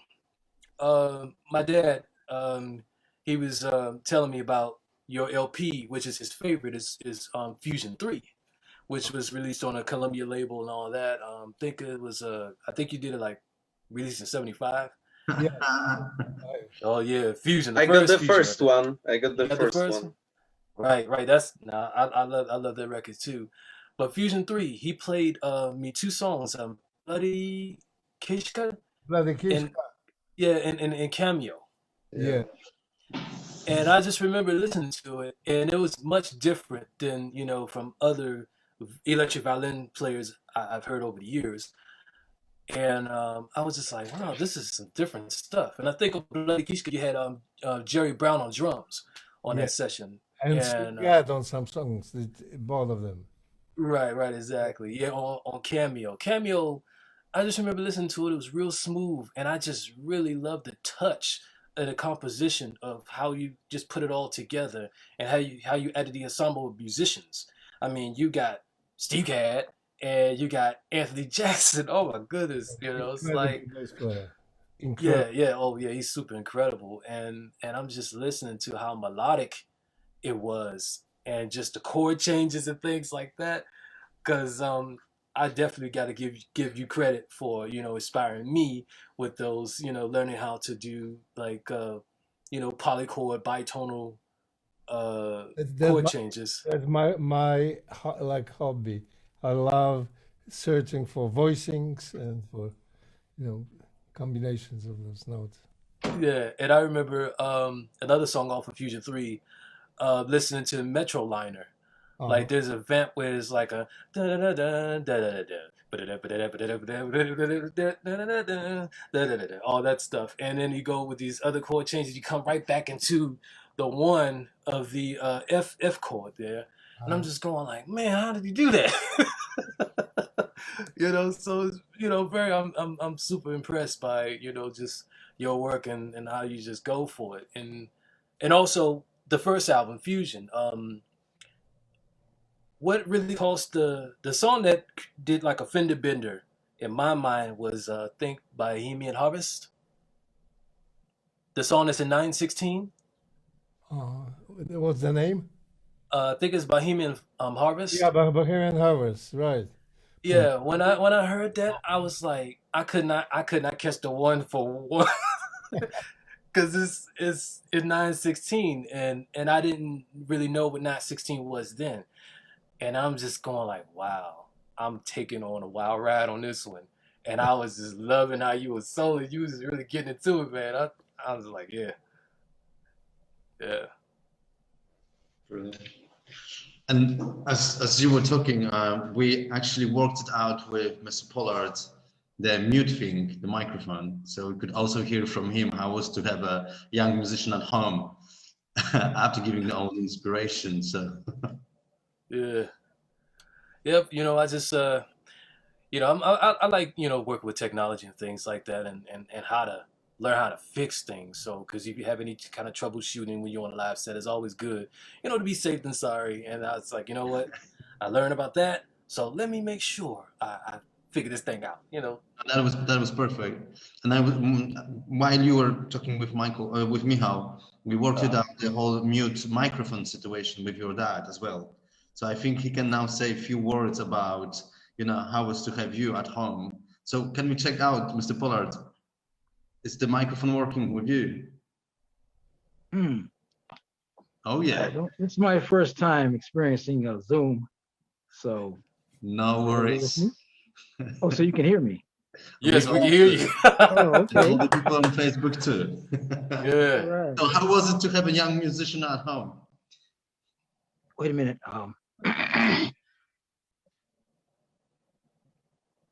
my dad he was telling me about your LP, which is his favorite, is Fusion 3, which was released on a Columbia label and all that. Think it was I think you did it like released in 75. Oh yeah, Fusion. I got the Fusion first record. one. I got the You got first one. Right. That's I love that record too. But Fusion 3, he played me two songs, Bloody Kishka Bloody Kiss. and yeah, and Cameo. Yeah. And I just remember listening to it, and it was much different than from other electric violin players I've heard over the years. And I was just like, wow, this is some different stuff. And I think of Bloody Kishka, you had Jerry Brown on drums on Yeah. that session. And And Sugad on some songs, both of them. right, exactly. Yeah, on Cameo. Cameo, I just remember listening to it. It was real smooth, and I just really loved the touch and the composition of how you just put it all together, and how you added the ensemble of musicians. I mean, you got Steve Gadd and you got Anthony Jackson. Oh my goodness, it's Incredible like bass player. yeah, Incredible. yeah, oh yeah, he's super incredible, and I'm just listening to how melodic it was, and just the chord changes and things like that. Because I definitely got to give you credit for inspiring me with those learning how to do like polychord bitonal That's chord my, changes. that's my like hobby. I love searching for voicings and for combinations of those notes. Yeah, and I remember another song off of Fusion 3, listening to Metro Liner. Uh-huh. Like there's a vamp where it's like a all that stuff, and then you go with these other chord changes. You come right back into the one of the F chord there, and I'm just going like, man, how did you do that? So it's, very. I'm super impressed by just your work and how you just go for it, and also the first album Fusion. What really caused the song that did like a fender bender in my mind was think Bohemian Harvest. The song that's in 916. What's the name? I think it's Bohemian Yeah, Harvest. Bohemian Harvest, right? From Yeah, when I heard that, I was like, I could not catch the one for one because it's in 916, and I didn't really know what 916 was then. And I'm just going like, wow, I'm taking on a wild ride on this one. And I was just loving how you was soloing. You was really getting into it, man. I was like, yeah, yeah. Brilliant. And as you were talking, we actually worked it out with Mr. Pollard, the mute thing, the microphone, so we could also hear from him how it was to have a young musician at home after giving all the inspiration. So Yeah. Yep. I just I like working with technology and things like that, and how to learn how to fix things. So because if you have any kind of troubleshooting when you're on a live set, it's always good, to be safe than sorry. And I was like, you know what, I learned about that, so let me make sure I figure this thing out. that was perfect. And while you were talking with with Michal, we worked it out the whole mute microphone situation with your dad as well. So I think he can now say a few words about how it was to have you at home. So can we check out, Mr. Pollard? Is the microphone working with you? Oh yeah. It's my first time experiencing a Zoom, so No worries. oh, so you can hear me? Yes, we can hear you. Oh, okay. All the people on Facebook too. Yeah. Right. So how was it to have a young musician at home? Wait a minute.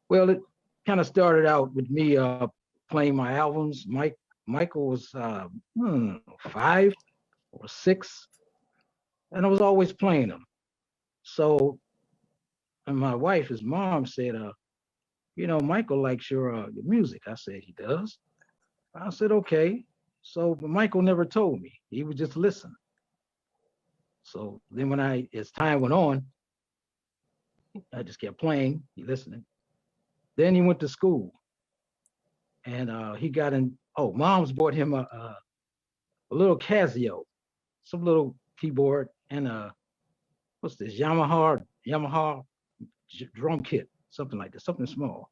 Well, it kind of started out with me playing my albums. Michael was 5 or 6, and I was always playing them. So, and my wife, his mom, said, Michael likes your music. I said, he does. I said, okay. So, but Michael never told me. He would just listen. So then as time went on, I just kept playing, he listening. Then he went to school, and he got in. Oh, mom's bought him a little Casio, some little keyboard, and what's this, Yamaha drum kit, something like that, something small.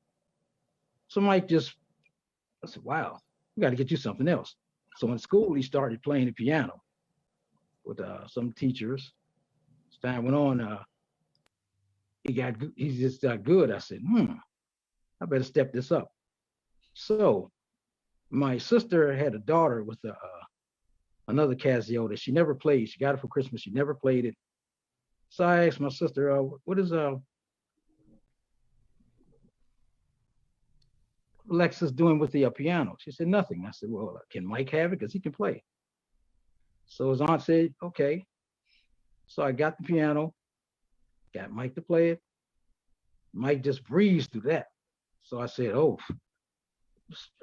So I said, wow, we got to get you something else. So in school, he started playing the piano with some teachers. As time went on, he just got good. I said, I better step this up. So my sister had a daughter with another Casio that she never played. She got it for Christmas. She never played it. So I asked my sister, what is Alexis doing with the piano? She said, nothing. I said, well, can Mike have it? Because he can play. So his aunt said, okay. So I got the piano, got Mike to play it. Mike just breezed through that. So I said, oh,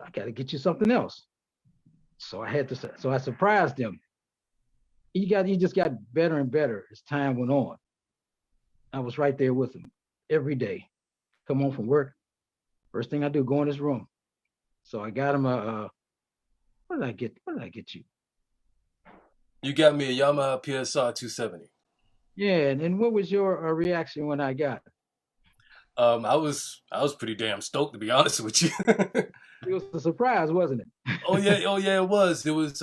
I got to get you something else. So I surprised him. He just got better and better as time went on. I was right there with him every day. Come home from work. First thing I do, go in his room. So I got him what did I get you? You got me a Yamaha PSR 270. Yeah, and what was your reaction when I got it? I was pretty damn stoked, to be honest with you. It was a surprise, wasn't it? Oh yeah, it was. It was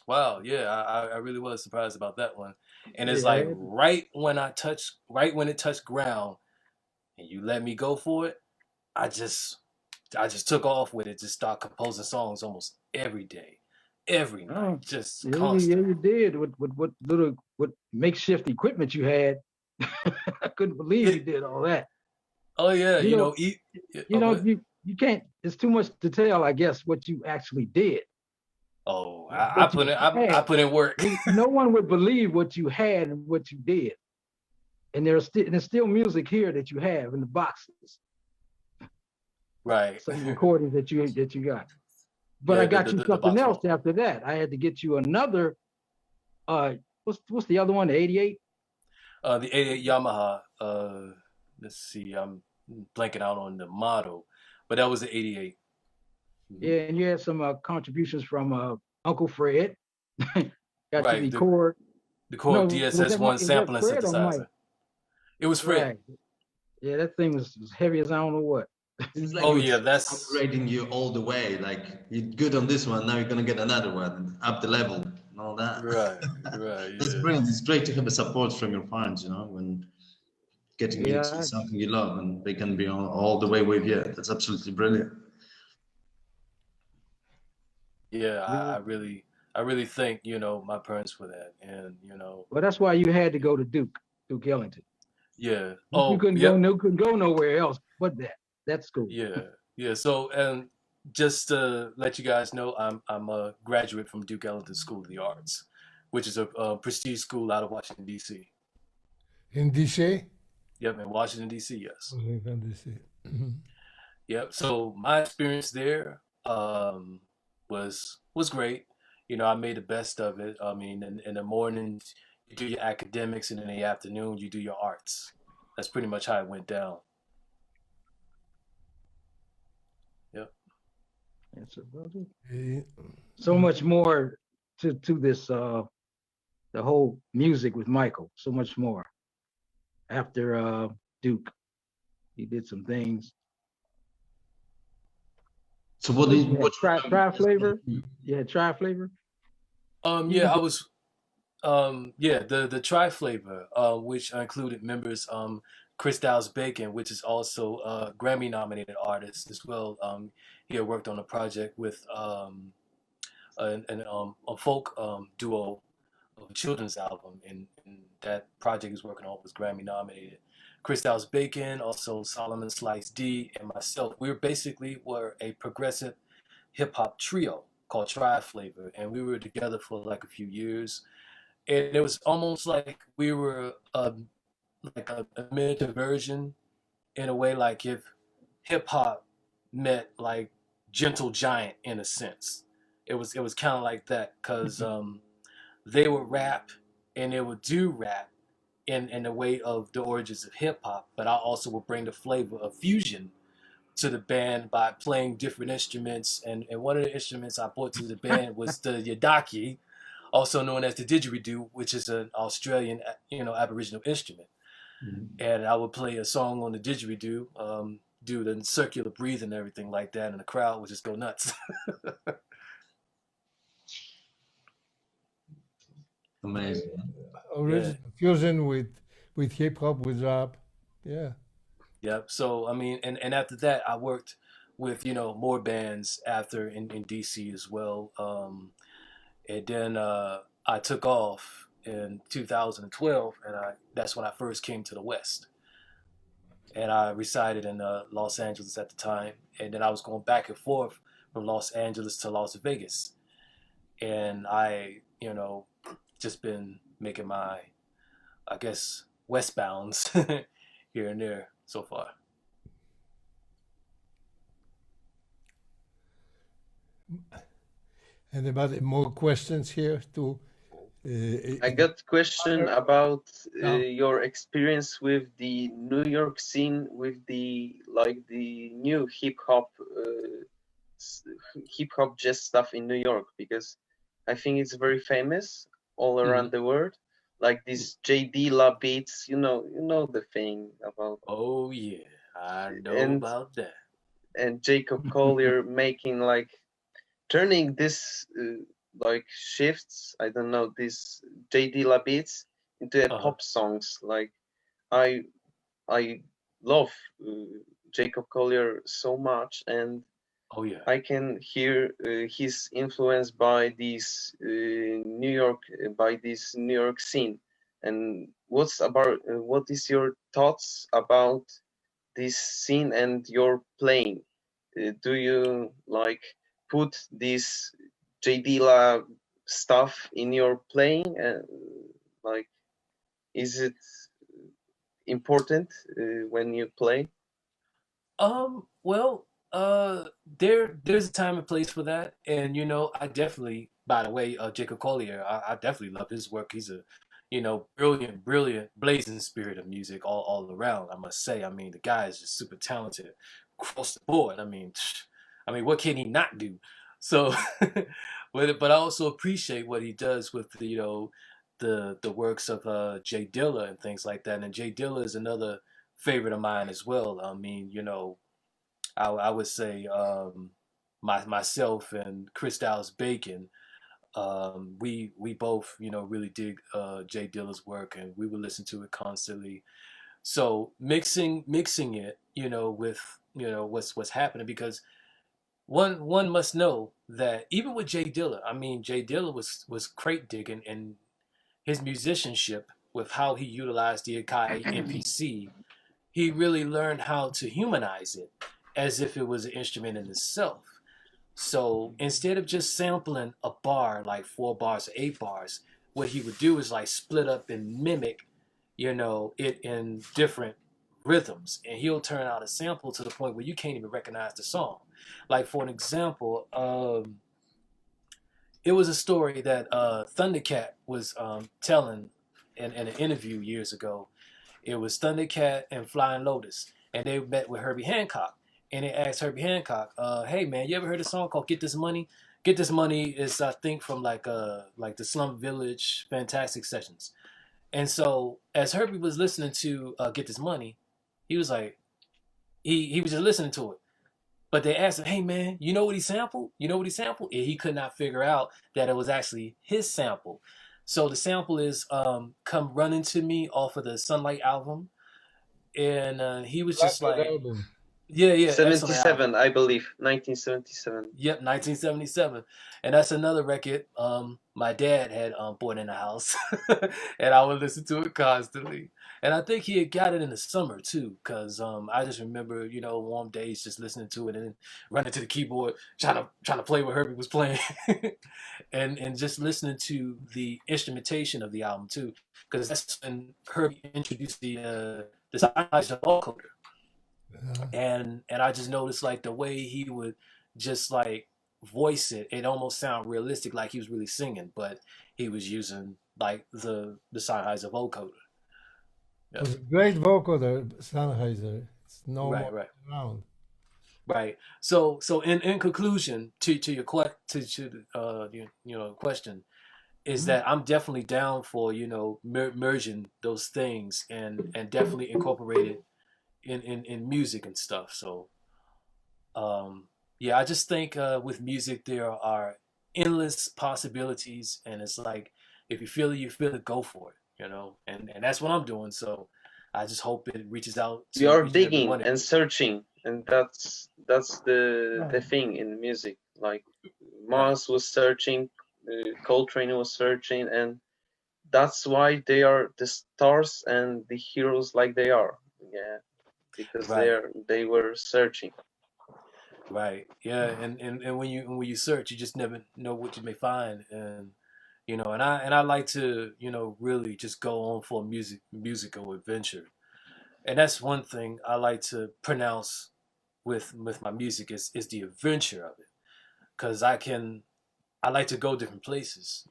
wow, yeah, I really was surprised about that one. And it's like right when it touched ground and you let me go for it, I just took off with it, just start composing songs almost every day, every night, just constant. Yeah, you did with what makeshift equipment you had. I couldn't believe you did all that. Oh yeah, you can't. It's too much to tell, I guess, what you actually did. Oh, I put in work. No one would believe what you had and what you did. And there's still music here that you have in the boxes. Right. Some recordings that you got. But yeah, I got you something else after that. I had to get you another. What's the other one? The 88. The 88 Yamaha. Let's see. I'm blanking out on the model, but that was the 88. Yeah, and you had some contributions from Uncle Fred. Got right, you the Cord. The Cord DSS-1 sampling synthesizer. It was Fred. Right. Yeah, that thing was heavy as I don't know what. Like oh yeah, that's upgrading you all the way. Like you're good on this one, now you're gonna get another one, up the level and all that. Right. It's brilliant. It's great to have a support from your parents, when getting into something you love, and they can be all the way with you. That's absolutely brilliant. Yeah, I really thank my parents for that, and Well, that's why you had to go to Duke Ellington. Yeah. You couldn't go nowhere else but that's cool. Yeah. So, and just to let you guys know, I'm a graduate from Duke Ellington School of the Arts, which is a prestige school out of Washington D.C. In D.C. Yep, in Washington D.C. Yes. Washington D.C. Yep. So my experience there was great. I made the best of it. I mean, in the mornings you do your academics, and in the afternoon you do your arts. That's pretty much how it went down. Yep. So much more to this the whole music with Michael. So much more. After Duke, he did some things. So what did you try flavor? Yeah, try flavor. Yeah, I was. The Tri Flavor, which included members Chris Dow's Bacon, which is also a Grammy nominated artist as well. He had worked on a project with a folk duo of a children's album, and that project he's working on was Grammy nominated. Chris Dow's Bacon, also Solomon Slice D, and myself. We were a progressive hip hop trio called Tri Flavor, and we were together for like a few years. And it was almost like we were like a miniature version, in a way, like if hip hop met like Gentle Giant in a sense. It was kind of like that, because they would rap and they would do rap in the way of the origins of hip hop, but I also would bring the flavor of fusion to the band by playing different instruments. And one of the instruments I brought to the band was the yadaki, also known as the didgeridoo, which is an Australian, Aboriginal instrument. Mm-hmm. And I would play a song on the didgeridoo, do the circular breathing and everything like that, and the crowd would just go nuts. Amazing. Fusion with hip hop, with rap. Yeah. Yep. So I mean, and after that, I worked with more bands after in DC as well. And then I took off in 2012, and that's when I first came to the West. And I resided in Los Angeles at the time. And then I was going back and forth from Los Angeles to Las Vegas. And I, just been making my, I guess, westbounds here and there so far. Anybody more questions here to? I got question about Yeah. your experience with the New York scene, with the new hip hop jazz stuff in New York, because I think it's very famous all around the world. Like these J.D. La beats, you know the thing about. Oh yeah, I know And about that. and Jacob Collier making turning this shifts, I don't know, these J.D. La beats into a pop songs. Like I love Jacob Collier so much, and Oh yeah. I can hear his influence by this New York scene. And what is your thoughts about this scene and your playing? Do you put this J.D. La stuff in your playing? Is it important when you play? Well, there's a time and place for that, and I definitely, by the way, Jacob Collier, I definitely love his work. He's a, brilliant, blazing spirit of music all around. I must say, I mean, the guy is just super talented across the board. I mean, what can he not do? So, but I also appreciate what he does with the works of Jay Dilla and things like that. And Jay Dilla is another favorite of mine as well. I mean, I would say myself and Chris Dallas Bacon, we both really dig Jay Dilla's work, and we would listen to it constantly. So mixing it, with what's happening, because one must know that even with Jay Dilla, I mean, Jay Dilla was crate digging, and his musicianship with how he utilized the Akai MPC, he really learned how to humanize it as if it was an instrument in itself. So instead of just sampling a bar, like 4 bars or 8 bars, what he would do is split up and mimic, it in different rhythms. And he'll turn out a sample to the point where you can't even recognize the song. Like, for an example, it was a story that Thundercat was telling in an interview years ago. It was Thundercat and Flying Lotus, and they met with Herbie Hancock. And they asked Herbie Hancock, "Hey man, you ever heard a song called Get This Money?" Get This Money is, I think, from like the Slum Village Fantastic Sessions. And so as Herbie was listening to Get This Money, he was like, he was just listening to it. But they asked him, "Hey man, you know what he sampled? You know what he sampled?" And he could not figure out that it was actually his sample. So the sample is "Come Running to Me" off of the Sunlight album. And he was just Black like, album. yeah, 77, I believe, 1977. Yep, 1977. And that's another record my dad had bought in the house. And I would listen to it constantly. And I think he had got it in the summer too, because I just remember, warm days just listening to it and then running to the keyboard, trying to play what Herbie was playing. and just listening to the instrumentation of the album too, because that's when Herbie introduced the size of vocoder. And I just noticed the way he would just voice it, it almost sounded realistic, like he was really singing, but he was using the Sennheiser vocoder. It was a great vocoder, Sennheiser. It's no Right, more right. around. Right. So in conclusion to your question is that I'm definitely down for merging those things and definitely incorporate it in music and stuff. So yeah, I just think with music there are endless possibilities, and it's like, if you feel it, go for it, and that's what I'm doing. So I just hope it reaches out to You are each and every digging one of and you. searching, and that's the thing in music. Like Mars was searching Coltrane was searching, and that's why they are the stars and the heroes like they are. Yeah, because Right. they were searching. Right. Yeah. And when you search, you just never know what you may find. And and I like to really just go on for a musical adventure. And that's one thing I like to pronounce with my music is the adventure of it, because I like to go different places.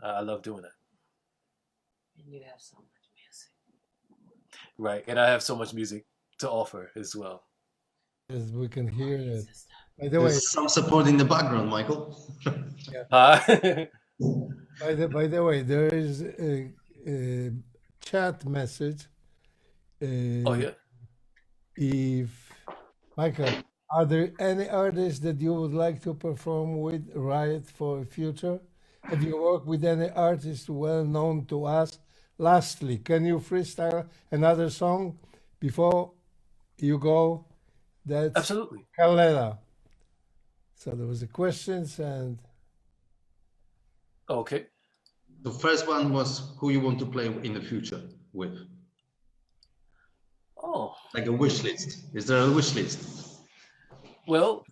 I love doing that. And you have so much music. Right. And I have so much music to offer as well. As we can hear it. Sister. By the way, There's some support in the background, Michael. Uh, by the way, there is a chat message. oh yeah. If Michael, are there any artists that you would like to perform with Riot for future? Have you worked with any artist well known to us? Lastly, can you freestyle another song before you go? That's Absolutely. Calera. So there was a questions and Okay. The first one was who you want to play in the future with, Oh, like a wish list. Is there a wish list? well,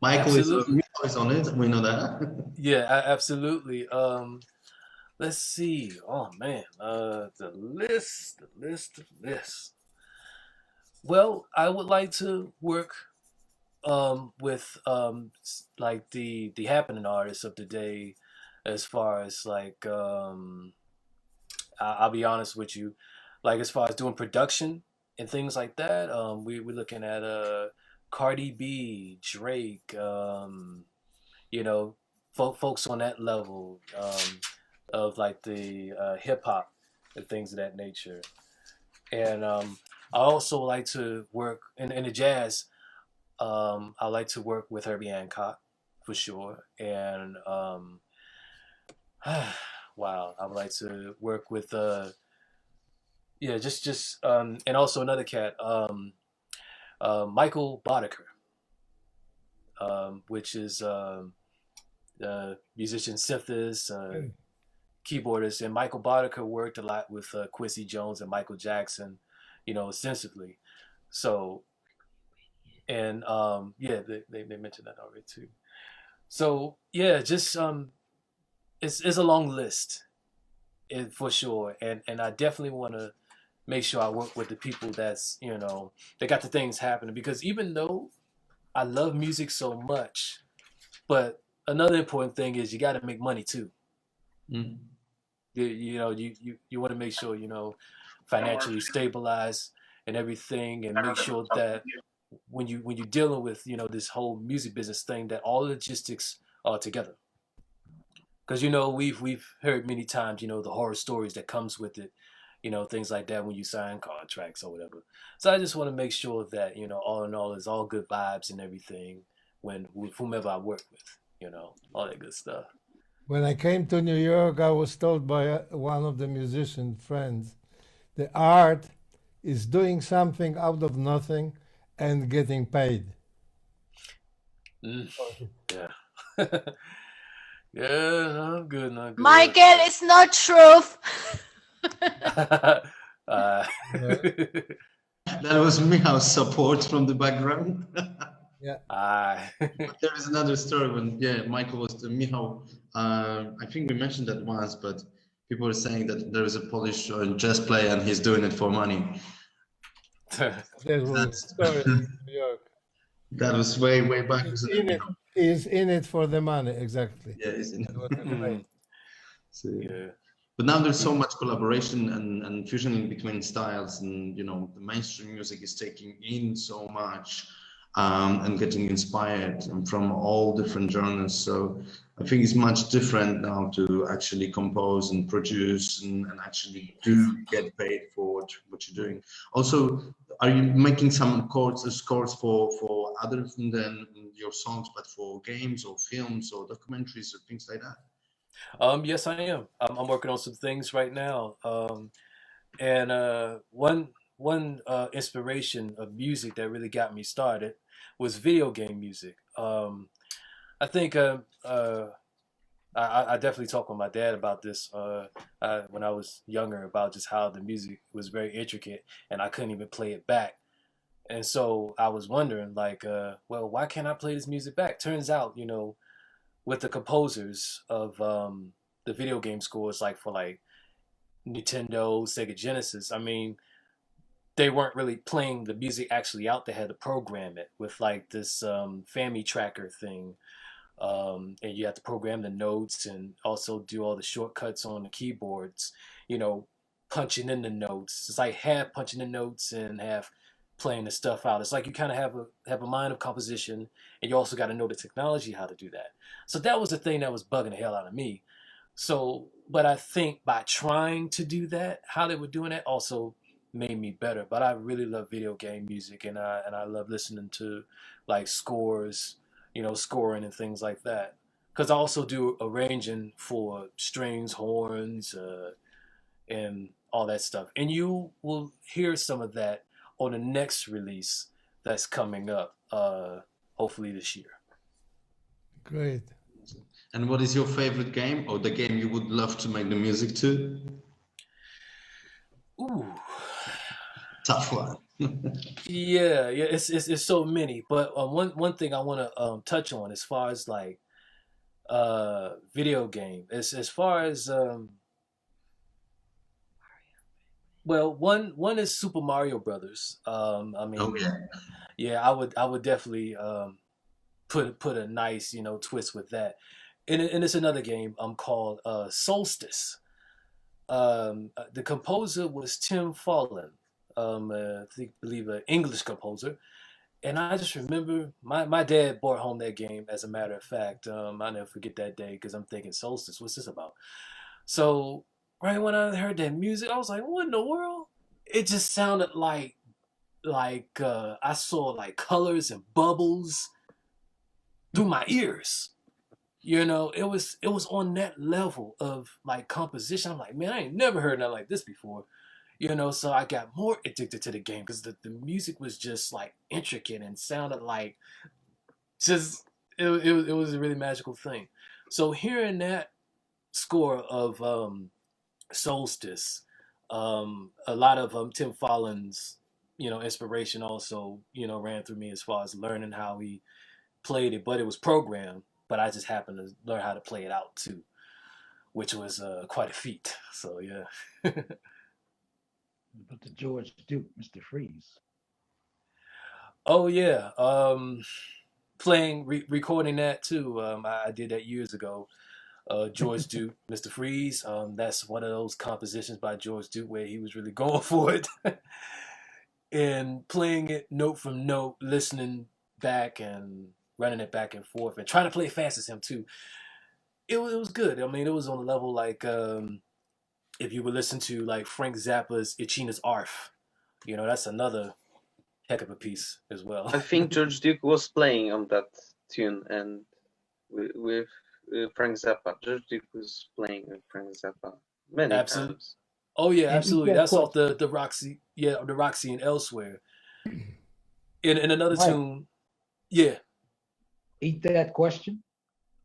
Michael absolutely. is on it. We know that. Yeah, absolutely. Let's see. Oh man, the list. Well, I would like to work with like the happening artists of the day, as far as like I'll be honest with you, like as far as doing production and things like that. We're looking at Cardi B, Drake, you know, folks on that level of like the hip hop and things of that nature. And I also like to work in the jazz. I like to work with Urbaniak for sure, and wow, I would like to work with yeah, just and also another cat, Mychael Pollard, which is musician, synthesist, keyboardist, and Mychael Pollard worked a lot with Quincy Jones and Michael Jackson, extensively. So, and yeah, they mentioned that already too. So yeah, just it's a long list, for sure, and I definitely want to make sure I work with the people that's they got the things happening, because even though I love music so much, but another important thing is you got to make money too. Mm. You want to make sure financially stabilized and everything, and make sure that when you're dealing with this whole music business thing, that all logistics are together. Because we've heard many times the horror stories that comes with it, things like that when you sign contracts or whatever. So I just want to make sure that all in all, it's all good vibes and everything when with whomever I work with, all that good stuff. when I came to New York, I was told by one of the musician friends, the art is doing something out of nothing and getting paid. Mm. Yeah. Yeah, not good, not good. Michael, it's not truth. uh, That was Michal's support from the background. Yeah. But there is another story when Michael was Michal. I think we mentioned that once, but people were saying that there is a Polish jazz player and he's doing it for money. There was a story in New York. That was way back. He's in it for the money, exactly. Yeah, he's in it. That was explained. So, Yeah. but now there's so much collaboration and fusioning between styles, and the mainstream music is taking in so much and getting inspired from all different genres. So I think it's much different now to actually compose and produce and actually do get paid for what you're doing. Also, are you making some scores for other than your songs, but for games or films or documentaries or things like that? Yes, I am. I'm working on some things right now. And one inspiration of music that really got me started was video game music. I think I definitely talked with my dad about this when I was younger about just how the music was very intricate and I couldn't even play it back. And so I was wondering, like, well, why can't I play this music back? Turns out, with the composers of the video game scores, like for like Nintendo, Sega Genesis, I mean, they weren't really playing the music actually out. They had to program it with like this Family Tracker thing, and you have to program the notes and also do all the shortcuts on the keyboards. You know, punching in the notes. It's like half punching the notes and half playing the stuff out. It's like you kind of have a mind of composition, and you also got to know the technology how to do that. So that was the thing that was bugging the hell out of me. So, but I think by trying to do that, how they were doing that also made me better. But I really love video game music, and I love listening to like scores, scoring and things like that. Because I also do arranging for strings, horns, and all that stuff. And you will hear some of that on the next release that's coming up, hopefully this year. Great. And what is your favorite game, or the game you would love to make the music to? Ooh. Tough one. Yeah, it's so many. But one thing I want to touch on as far as like video game, as far as well, one is Super Mario Brothers. I mean, Oh yeah. yeah, I would definitely put a nice twist with that. And it's another game called Solstice. The composer was Tim Fallon, I believe an English composer. And I just remember my dad brought home that game. As a matter of fact, I'll never forget that day because I'm thinking Solstice. What's this about? So right when I heard that music, I was like, "What in the world?" It just sounded like I saw like colors and bubbles through my ears. It was on that level of like composition. I'm like, man, I ain't never heard nothing like this before. So I got more addicted to the game because the music was just like intricate and sounded like just it was a really magical thing. So hearing that score of Solstice, a lot of Tim Fallon's inspiration also ran through me as far as learning how he played it, but it was programmed. But I just happened to learn how to play it out too, which was quite a feat. So yeah. But the George Duke, Mr. Freeze. Oh yeah, recording that too. I did that years ago. George Duke, Mr. Freeze. That's one of those compositions by George Duke where he was really going for it, and playing it note from note, listening back and running it back and forth, and trying to play it fast as him too. It was good. I mean, it was on a level like if you would listen to like Frank Zappa's Ichina's Arf, that's another heck of a piece as well. I think George Duke was playing on that tune and with Frank Zappa. George Duke was playing with Frank Zappa many times. Oh yeah, absolutely. That's off the Roxy, the Roxy and Elsewhere. In another tune, yeah. Eat That Question.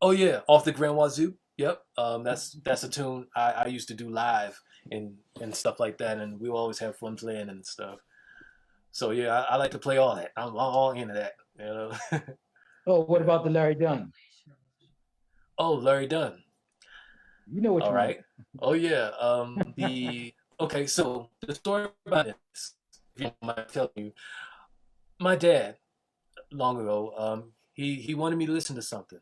Oh yeah, off the Grand Wazoo. Yep, that's a tune I used to do live and stuff like that, and we always have fun playing and stuff. So yeah, I like to play all that. I'm all into that. Oh, what about the Larry Dunn? Oh, Larry Dunn. You know what all you right. mean. Oh yeah. Okay. So the story about this, if you don't mind telling you, my dad long ago, he wanted me to listen to something.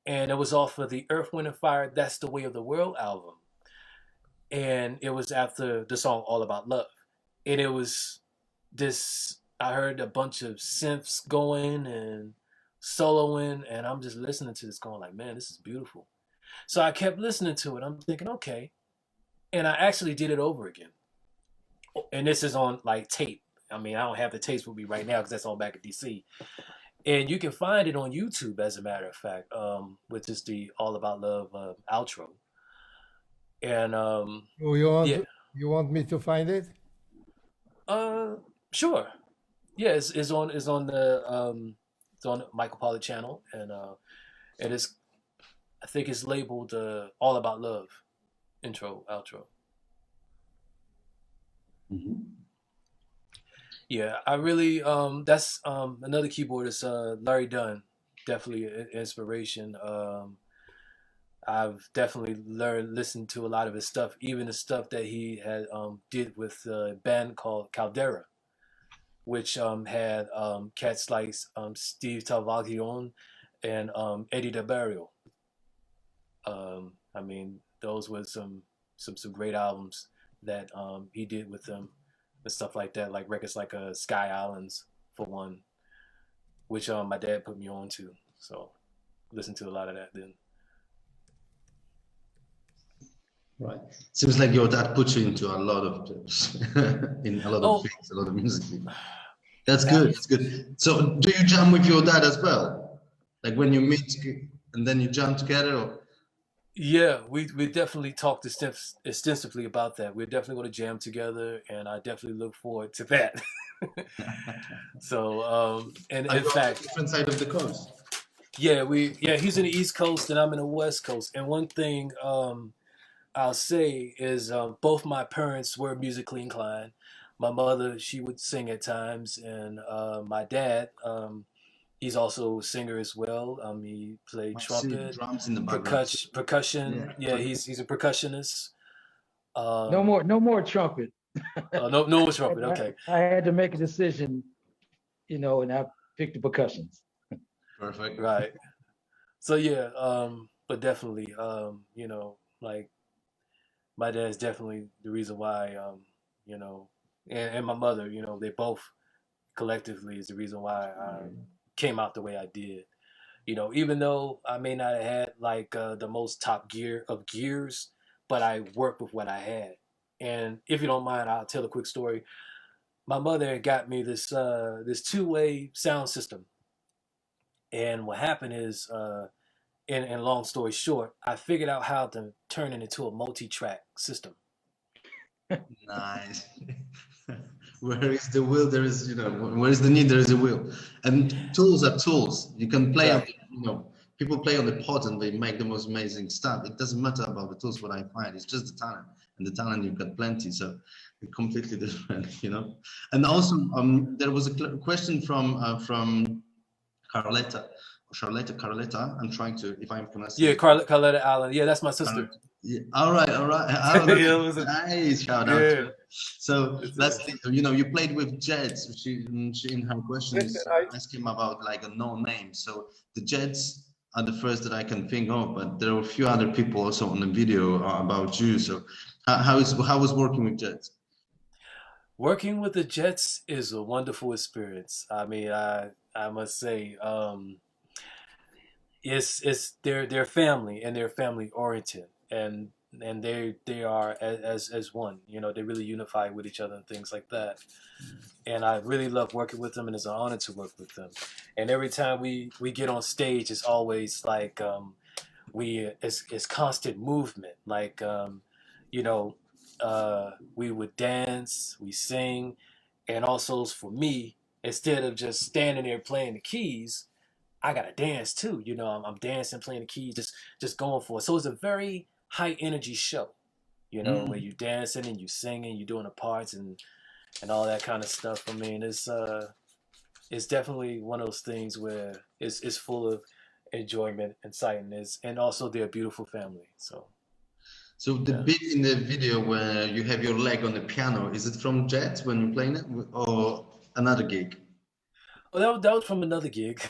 And it was off of the Earth, Wind, and Fire, That's the Way of the World album. And it was after the song All About Love. And it was this, I heard a bunch of synths going and soloing, and I'm just listening to this going like, man, this is beautiful. So I kept listening to it. I'm thinking, okay. And I actually did it over again. And this is on like tape. I mean, I don't have the tapes with me right now because that's all back at DC. And you can find it on YouTube, as a matter of fact, which is the All About Love outro. And you want me to find it? Sure. Yeah, it's on the It's on Mychael Pollard channel, and it's I think it's labeled "All About Love," intro, outro. Yeah, I really that's another keyboardist, Larry Dunn, definitely an inspiration. I've definitely listened to a lot of his stuff, even the stuff that he had did with a band called Caldera, which had cats like Steve Talvagion and Eddie DeBarrio. I mean, those were some great albums that he did with them and stuff like that, like records like Sky Islands for one, which my dad put me on to. So listened to a lot of that then. Right. Seems like your dad put you into a lot of in a lot of things, a lot of music. That's good. That's good. So, do you jam with your dad as well? Like when you meet and then you jam together? Or? Yeah, we definitely talked extensively about that. We're definitely going to jam together, and I definitely look forward to that. So, and in fact, different side of the coast. Yeah, he's in the East Coast, and I'm in the West Coast. And one thing I'll say is both my parents were musically inclined. My mother, she would sing at times, and my dad, he's also a singer as well. He played trumpet, drums in the background. percussion. Yeah, he's a percussionist. No more trumpet. No more trumpet. Okay. I had to make a decision, and I picked the percussions. Perfect. Right. So yeah, but definitely, like my dad's definitely the reason why, and my mother, they both collectively is the reason why I came out the way I did. Even though I may not have had like the most top gear of gears, but I worked with what I had. And if you don't mind, I'll tell a quick story. My mother got me this two-way sound system. And what happened is, in long story short, I figured out how to turn it into a multi-track system. Nice. Where is the will, there is, where is the need, there is a will. And tools are tools. You can play, Right. People play on the pod and they make the most amazing stuff. It doesn't matter about the tools, what I find. It's just the talent. And the talent, you've got plenty. So it's completely different, And also, there was a question from Carletta. I'm trying to, if I'm pronouncing. Yeah, Carletta Allen. Yeah, that's my sister. Yeah. All right. Yeah, Nice shout out. Yeah. So that's you played with Jeds. She in her questions asked him about like a no name. So the Jeds are the first that I can think of, but there are a few other people also on the video about you. So how was working with Jeds? Working with the Jets is a wonderful experience. I mean, I must say, it's their family, and they're family oriented, and they are as one. They really unify with each other and things like that. And I really love working with them, and it's an honor to work with them. And every time we get on stage, it's always like it's constant movement. Like we would dance, we sing, and also for me, instead of just standing there playing the keys, I gotta dance too. I'm dancing, playing the keys, just going for it. So it's a very high energy show, where you dancing and you singing, you doing the parts and all that kind of stuff. I mean, it's definitely one of those things where it's full of enjoyment and excitement, and also they're a beautiful family. So the bit in the video where you have your leg on the piano, is it from Jets when you're playing it, or another gig? Oh, that was from another gig.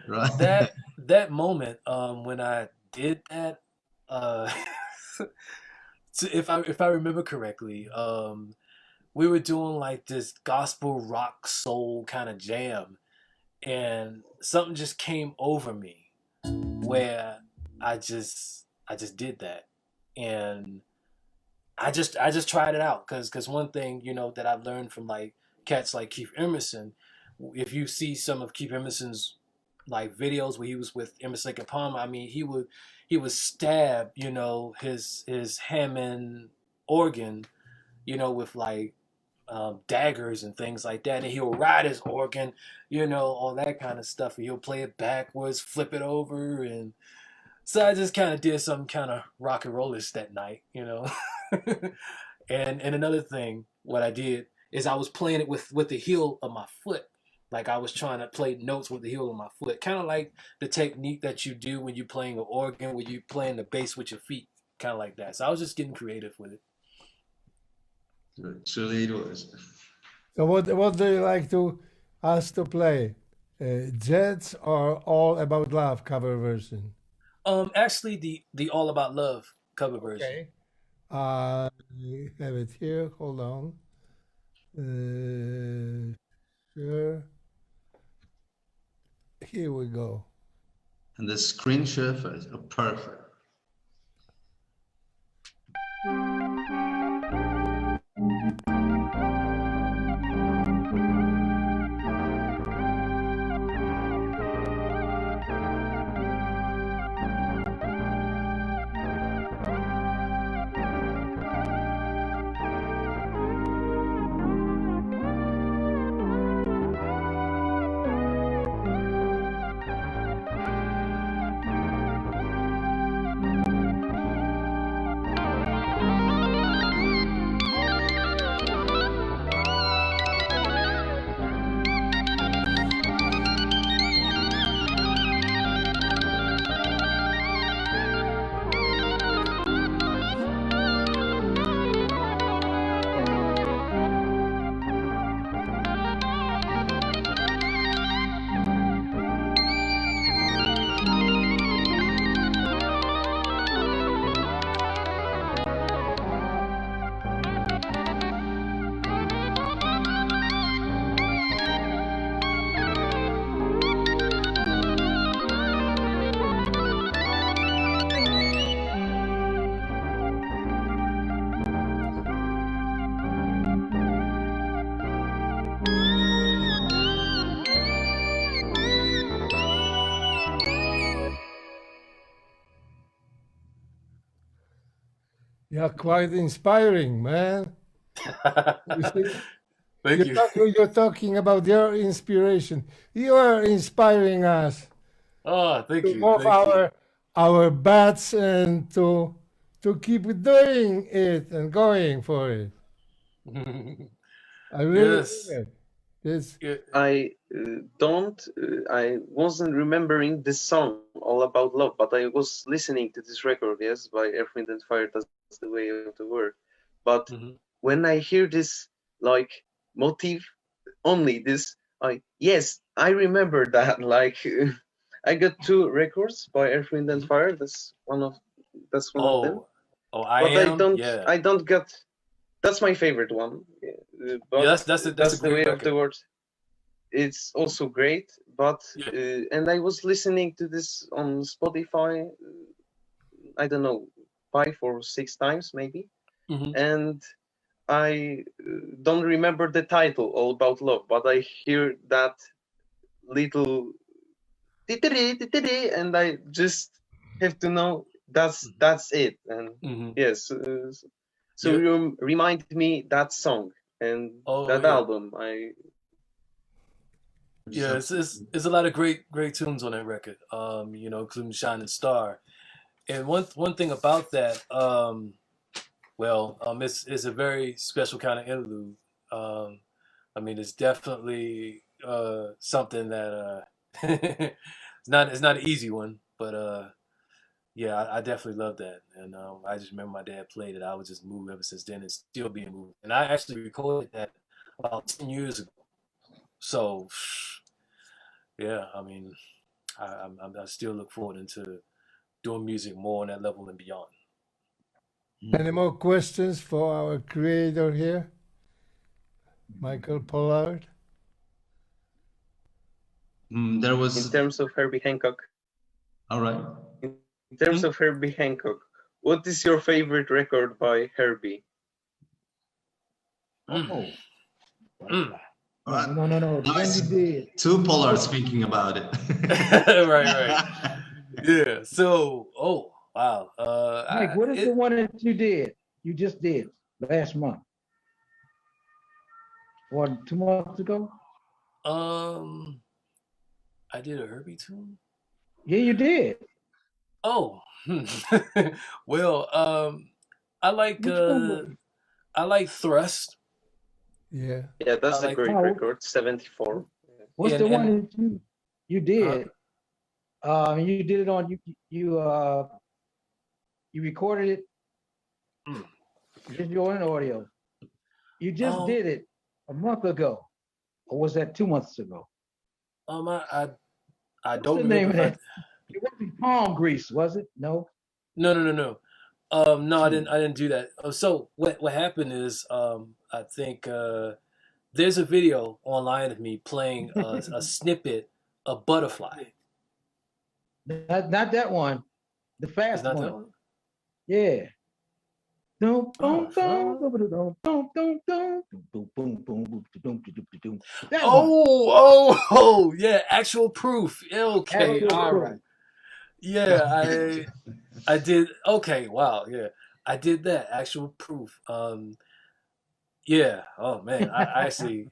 Right. That moment when I did that, if I remember correctly, we were doing like this gospel rock soul kind of jam, and something just came over me where I just did that, and I just tried it out because one thing that I've learned from like cats like Keith Emerson, if you see some of Keith Emerson's like videos where he was with Emerson and Palmer, I mean he would stab his Hammond organ with like daggers and things like that, and he'll ride his organ, all that kind of stuff. And he'll play it backwards, flip it over, and so I just kind of did some kind of rock and rollist that night. And another thing, what I did is I was playing it with the heel of my foot. Like I was trying to play notes with the heel of my foot, kind of like the technique that you do when you're playing an organ, when you're playing the bass with your feet, kind of like that. So I was just getting creative with it. Truly it was. So what do you like to us to play? Jets or All About Love cover version? Actually, the All About Love cover version. Okay. I have it here. Hold on. Sure. Here we go. And the screen share is perfect. Yeah, quite inspiring, man. You see, Thank you. you're talking about your inspiration. You are inspiring us Oh, thank to you. move Thank our bats and to keep doing it and going for it. you. I really Yes. do it. This Yeah. I wasn't remembering this song All About Love, but I was listening to this record, yes, by Earth, Wind and Fire. That's the way of the word. But Mhm. when I hear this like motif only, yes, I remember that. Like I got 2 records by Earth, Wind and Fire. That's one of them. Oh, I But am. Yeah. I don't get. That's my favorite one. But Yeah, that's a that's the great way of record. the word. It's also great, but Yeah. and I was listening to this on Spotify. I don't know, 5 or 6 times maybe, Mhm. and I don't remember the title All About Love, but I hear that little and I just have to know that's it. And Mhm. yes, so Yeah. you remind me that song and Oh, that yeah. album. Yeah, it's a lot of great tunes on that record. Including Shining Star. And one thing about that, it's a very special kind of interlude. I mean, it's definitely something that it's not an easy one, but yeah, I definitely love that. And I just remember my dad played it. I was just moved ever since then. It's still being moved. And I actually recorded that about 10 years ago. So yeah, I mean, I still look forward into doing music more on that level and beyond. any more questions for our creator here, Mychael Pollard? There was. In terms of Herbie Hancock. All right. In terms of Herbie Hancock, what is your favorite record by Herbie? Oh. Right. No. The Now I one you see did. 2 Pollards speaking about it. Right. Yeah. So, oh wow. Mike, what is the one that you did? You just did last month. What, 2 months ago? Um, I did a Herbie tune. Yeah, you did. Oh, well, I like Which one was uh, it? I like Thrust. Yeah. Yeah, I that's a like great Oh, record. 74. what's the one and that you uh, did? You did it on you recorded it mm, visual and audio. You just um did it a month ago, or was that 2 months ago? I What's don't the remember name of if I. that? It wasn't palm grease, was it? No. No. No, I Hmm. didn't do that. So what happened is I think there's a video online of me playing a snippet of Butterfly. Not that one. The Is fast not that one. one? Yeah. Dum, Oh, dum, dum, fuck. dum, dum, dum, dum, dum, boom, boom, boom, boom, boom, boom, boom, boom. That one. Yeah, actual proof. Okay, Actual all right. proof. Yeah, I did. Okay, wow. Yeah, I did that. Actual proof. Yeah. Oh man, I actually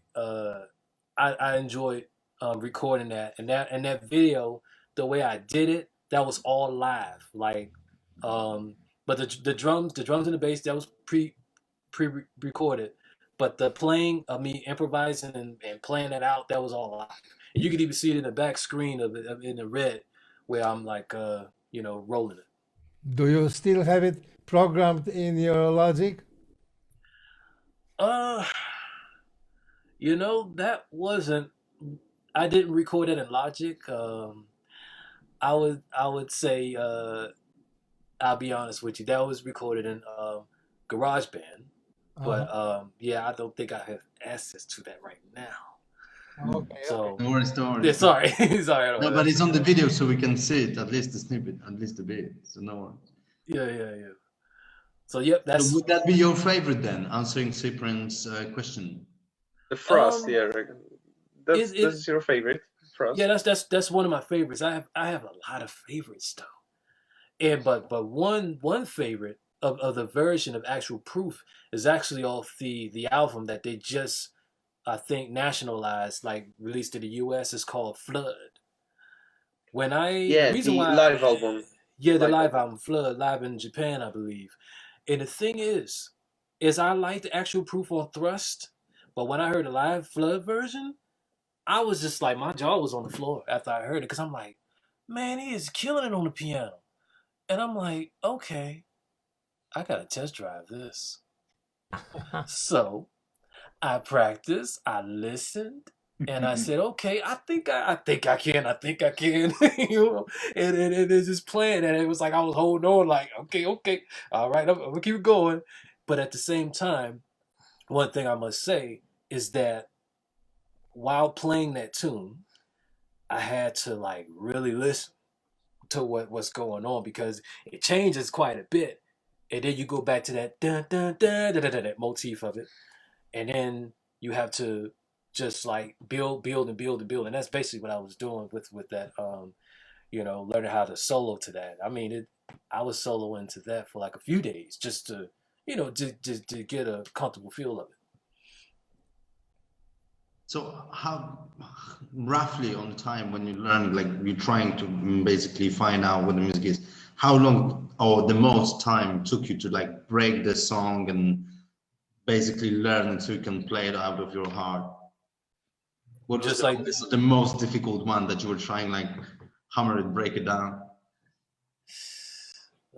I enjoyed recording that and that video. The way I did it, that was all live. Like, um, but the drums and the bass that was pre recorded. But the playing of me improvising and playing it out, that was all live. And you could even see it in the back screen of it in the red, where I'm like, rolling it. Do you still have it programmed in your Logic? Uh, that wasn't. I didn't record it in Logic. I would say I'll be honest with you. That was recorded in GarageBand. Uh-huh. But yeah, I don't think I have access to that right now. Okay, okay. So No worries, don't yeah, worries. sorry, sorry, I don't No, have but it's access on to the that. video, so we can see it, at least the snippet, at least a bit. So no worries. Yeah. So yep, So that's would that be your favorite then, answering Cyprian's question? The Frost, um yeah. it That's your favorite, yeah, Frost. that's one of my favorites. I have a lot of favorites though. And but one favorite of the version of Actual Proof is actually off the album that they just I think nationalized, like released in the US. Is called Flood. The Yeah, reason the why, live album. yeah, the Live live album. album Flood, live in Japan, I believe. And the thing is I like the Actual Proof on Thrust, but when I heard the live Flood version, I was just like my jaw was on the floor after I heard it because I'm like, man, he is killing it on the piano, and I'm like, okay, I gotta test drive this. So I practiced, I listened, and I said, okay, I think I can, and it's just playing, and it was like I was holding on, like, okay, all right, I'm gonna keep going, but at the same time, one thing I must say is that while playing that tune, I had to like really listen to what's going on because it changes quite a bit, and then you go back to that dun dun dun dun dun, dun, that motif of it, and then you have to just like build and build and build, and that's basically what I was doing with that. Learning how to solo to that. I mean, I was soloing to that for like a few days just to, to get a comfortable feel of it. So how, roughly on the time when you learn, like you're trying to basically find out what the music is, how long or the most time took you to like break the song and basically learn it so you can play it out of your heart? What was Just like, the most difficult one that you were trying like hammer it, break it down?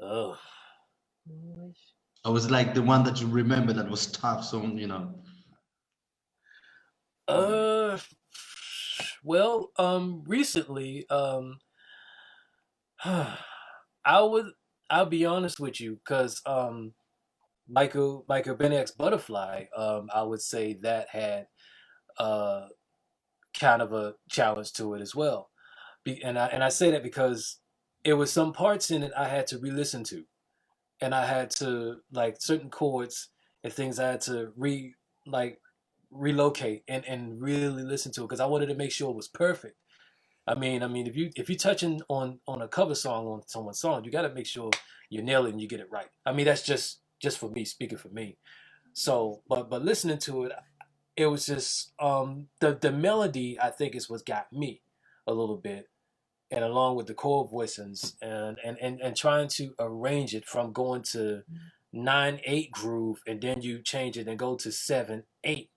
oh, Or was it like the one that you remember that was tough? So uh, well, recently, I'll be honest with you, because Michael Urbaniak's Butterfly, I would say that had uh kind of a challenge to it as well. And I say that because it was some parts in it I had to re-listen to, and I had to like certain chords and things I had to like relocate and really listen to it because I wanted to make sure it was perfect. I mean, if you're touching on a cover song on someone's song, you got to make sure you nail it and you get it right. I mean, that's just for me, speaking for me. So, but listening to it, it was just the melody, I think, is what got me a little bit, and along with the chord voicings and trying to arrange it from going to 9/8 groove and then you change it and go to 7/8.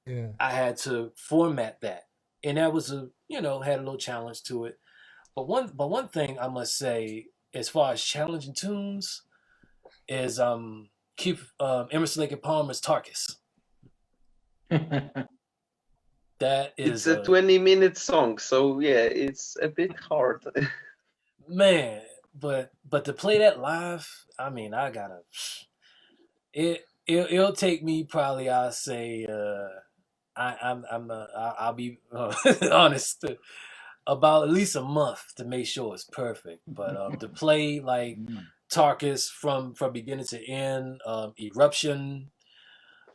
Yeah. I had to format that, and that was had a little challenge to it. But one thing I must say, as far as challenging tunes, is keep Emerson Lake and Palmer's Tarkus. That It's is a 20-minute song, so yeah, it's a bit hard. man, but to play that live, I mean, I gotta it'll take me probably, I'll say, I'll be honest, about at least a month to make sure it's perfect. But to play like Tarkus from beginning to end, Eruption,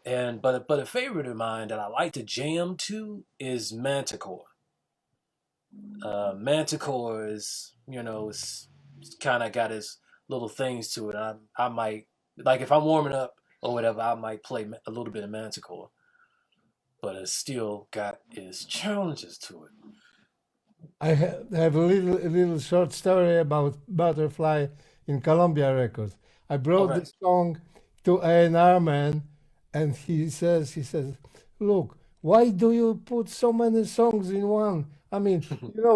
but a favorite of mine that I like to jam to is Manticore. Manticore is, it's kind of got its little things to it. I might, like, if I'm warming up or whatever, I might play a little bit of Manticore, but it's still got its challenges to it. I have a little short story about Butterfly in Columbia Records. I brought Okay. the song to A&R man, and he says, look, why do you put so many songs in one? I mean,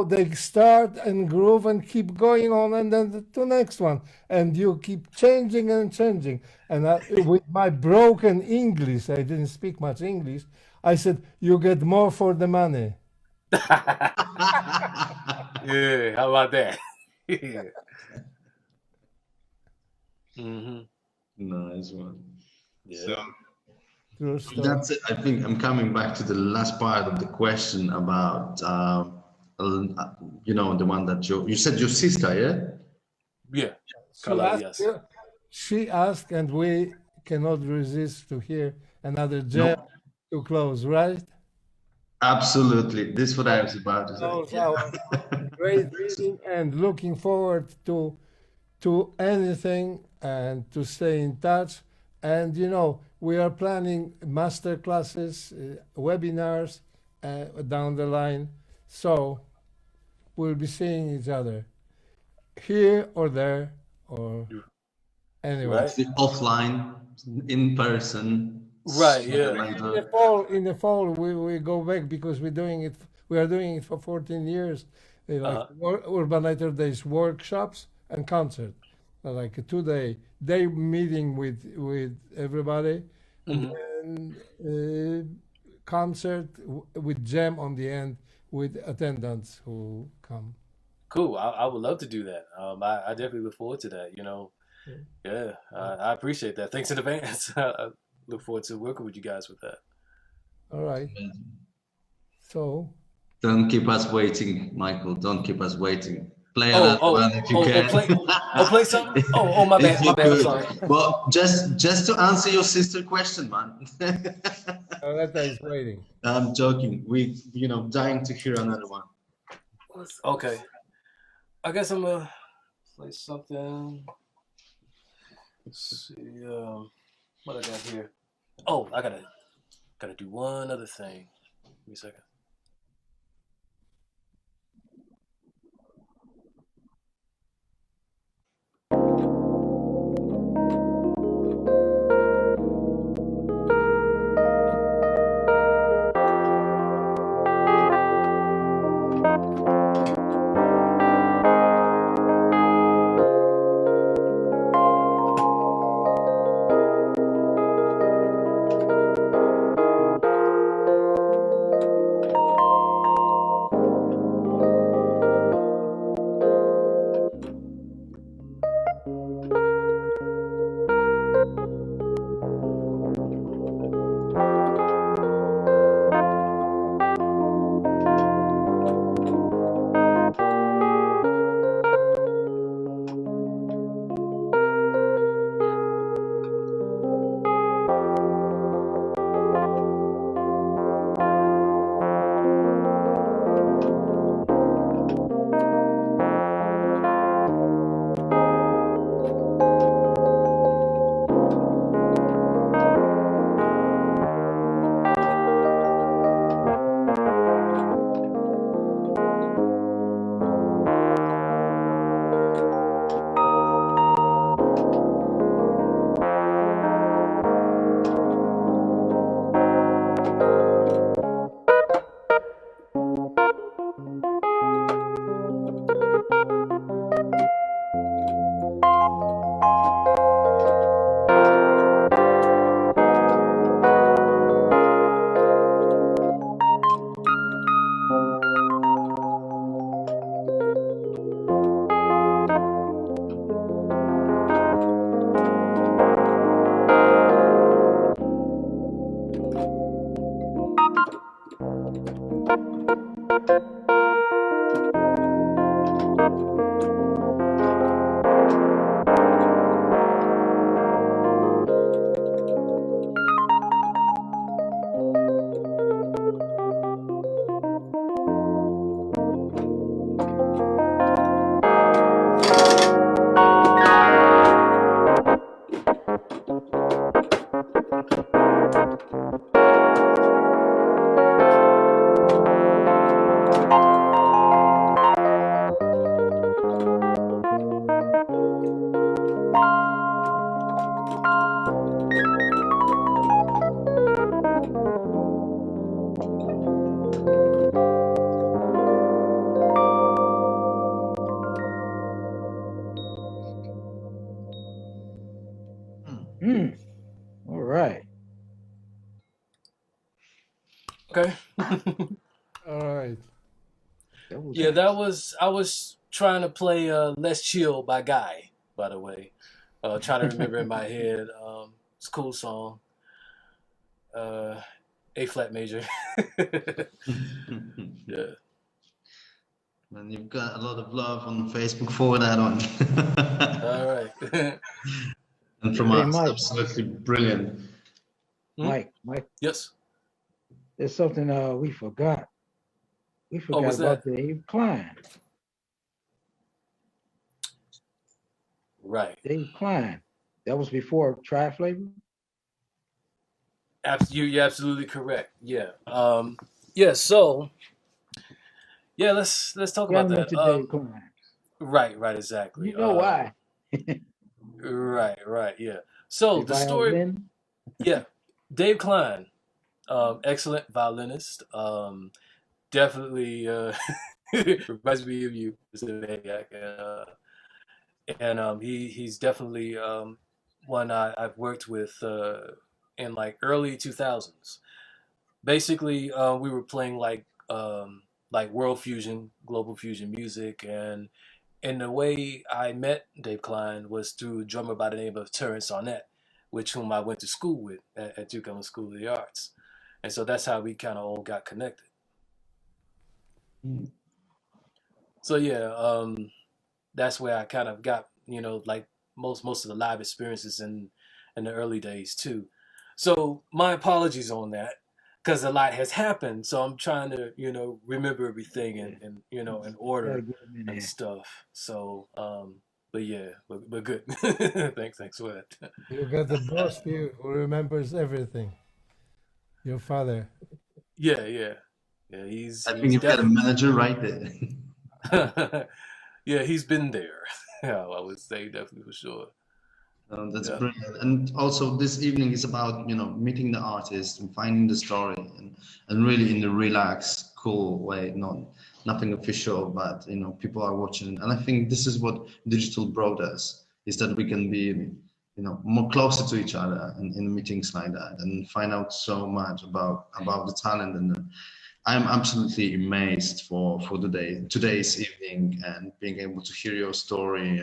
they start and groove and keep going on, and then the next one, and you keep changing and changing. And with my broken English, I didn't speak much English. I said, you get more for the money. Yeah, how about that? Yeah. Mm-hmm. Nice one. Yeah. So True story. that's it. I think I'm coming back to the last part of the question about, the one that you said your sister, yeah? Yeah. She Carla, asked, yes. she asked, and we cannot resist to hear another jam No, to close, right? absolutely. This is what I was about to Close say. our great reading and looking forward to anything and to stay in touch. And we are planning master classes, webinars down the line. So we'll be seeing each other here or there or anywhere. Right. Offline, in person. Right, sooner or yeah. later. In the fall, we go back because we are doing it for 14 years. Like Urbanator Days workshops and concert, like a 2-day meeting with everybody, and then concert with jam on the end with attendants who come. Cool. I would love to do that. I definitely look forward to that. Yeah. I appreciate that. Thanks in advance. I look forward to working with you guys with that. All right. So Don't keep us waiting, Michael. Don't keep us waiting. Play another one if you can. Play something. My bad. If you My bad. I'm could. sorry. Well, just to answer your sister question, man. Aletta is waiting. I'm joking. We, dying to hear another one. Okay. I guess I'm gonna play something. Let's see. What I got here? Oh, I gotta do one other thing. Give me a second. Mm, all right. Okay. All right. That was Yeah, that nice. was I was trying to play "Let's Chill" by Guy, by the way. Trying to remember in my head. It's a cool song. Uh, A flat major. Yeah. And you've got a lot of love on Facebook for that one. All right. And from Hey, Yeah. us, Mike, absolutely brilliant. Hmm? Mike, Yes. there's something we forgot. We Oh, forgot what's that? about Dave Klein. Right. Dave Klein. That was before Tri Flavor. You're absolutely correct. Yeah. Yeah. So yeah, let's talk Got about him that. into Dave Klein. Right. Right. Exactly. You know why? Right. Right. Yeah. So The the story. violin. Yeah. Dave Klein, excellent violinist. Definitely reminds me of you, Mr. Maniac, and he's definitely one I've worked with in like early 2000s. Basically, we were playing like world fusion, global fusion music, and the way I met Dave Klein was through a drummer by the name of Terrence Arnett, which whom I went to school with at Duke Ellum School of the Arts, and so that's how we kind of all got connected. So yeah, that's where I kind of got, like most of the live experiences in the early days too. So my apologies on that because a lot has happened. So I'm trying to remember everything Yeah, and in gotta order get him in and there. stuff. So but yeah, but good. Thanks for that. You got the boss here who remembers everything. Your father. Yeah, yeah, yeah. He's I think he's you've got a definitely manager right there. yeah, he's been there. Yeah, I would say definitely for sure. That's Yeah. brilliant. And also, this evening is about meeting the artist and finding the story, and really in a relaxed, cool way, nothing official, but people are watching. And I think this is what digital brought us, is that we can be more closer to each other in meetings like that and find out so much about the talent. And I'm absolutely amazed for today's evening, and being able to hear your story,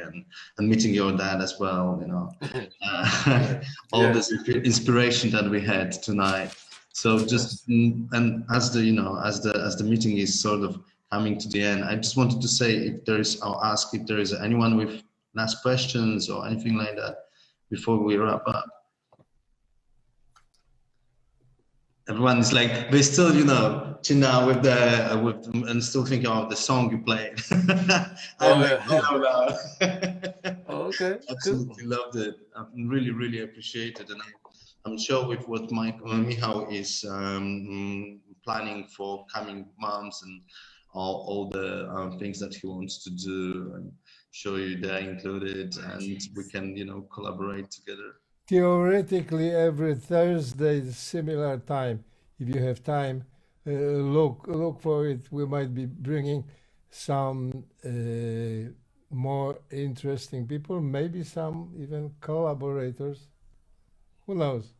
and meeting your dad as well. Yeah. All Yeah. this inspiration that we had tonight. So just Yes. and as the meeting is sort of coming to the end, I just wanted to say, if there is, I'll ask if there is anyone with last questions or anything like that before we wrap up. Everyone is like, we're still, chilling out with and still thinking of the song you played. I'm Oh like, yeah. oh no. Oh, okay. Cool. Absolutely loved it. I really, really appreciate it. And I'm sure with what Michal is planning for coming months, and all the things that he wants to do, and show you they're included, and we can, collaborate together. Theoretically, every Thursday, similar time. If you have time, look for it. We might be bringing some more interesting people, maybe some even collaborators. Who knows?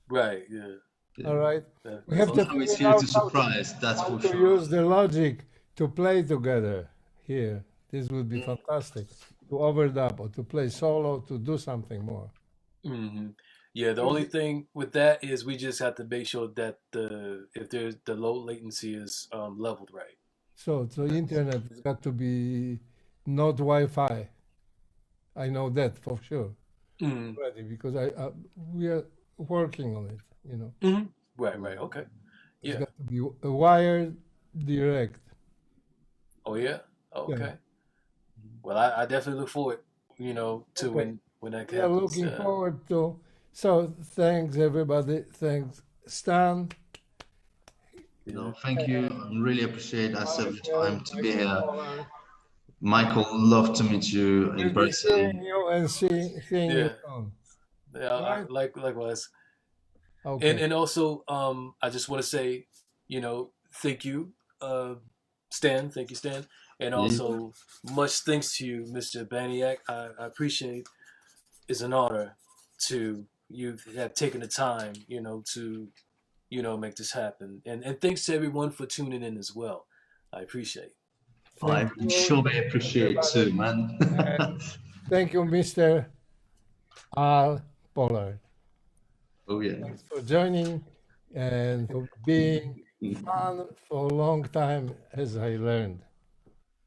Right. Yeah. All right. We have That's to Michal awesome. is figure here out to surprise, that's how for to sure. use the logic to play together here. This would be fantastic. To overdub or to play solo, to do something more. Hmm. Yeah. The only thing with that is we just have to make sure that the low latency is leveled right. So That's, internet has got to be not Wi-Fi. I know that for sure mm, already because we are working on it. hmm. Right. Right. Okay. It's Yeah. got to be a wired direct. Oh yeah. Oh, Yeah. okay. Well, I definitely look forward, to Okay. when that We are happens. looking forward to. So thanks everybody. Thanks Stan. Yeah. Thank you. I really appreciate us every time to be Michael here. Pollard. Michael, love to meet you in We'll be person. seeing you and seeing you Yeah. soon. Yeah. Right? Likewise. And Okay. and also, I just want to say, thank you, Stan. Thank you, Stan. And Yeah. also, much thanks to you, Mr. Baniak. I appreciate. It's an honor to you have taken the time, to make this happen. And thanks to everyone for tuning in as well. I appreciate it. I Thank you, surely appreciate too, man. thank you, Mr. Al Pollard. Oh yeah. Thanks for joining and for being fun for a long time, as I learned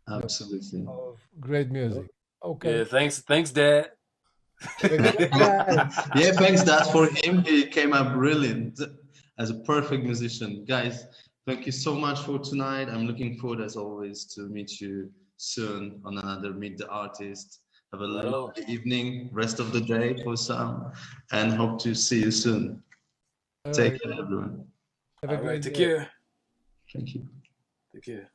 Absolutely. of great music. Okay. Yeah, thanks, Dad. Yeah, thanks Dad for him. He came up brilliant as a perfect musician. Guys, thank you so much for tonight. I'm looking forward as always to meet you soon on another Meet the Artist. Have a lovely evening, rest of the day for some, and hope to see you soon. Take care, everyone. Have a All great right, take day. care. Thank you. Take care.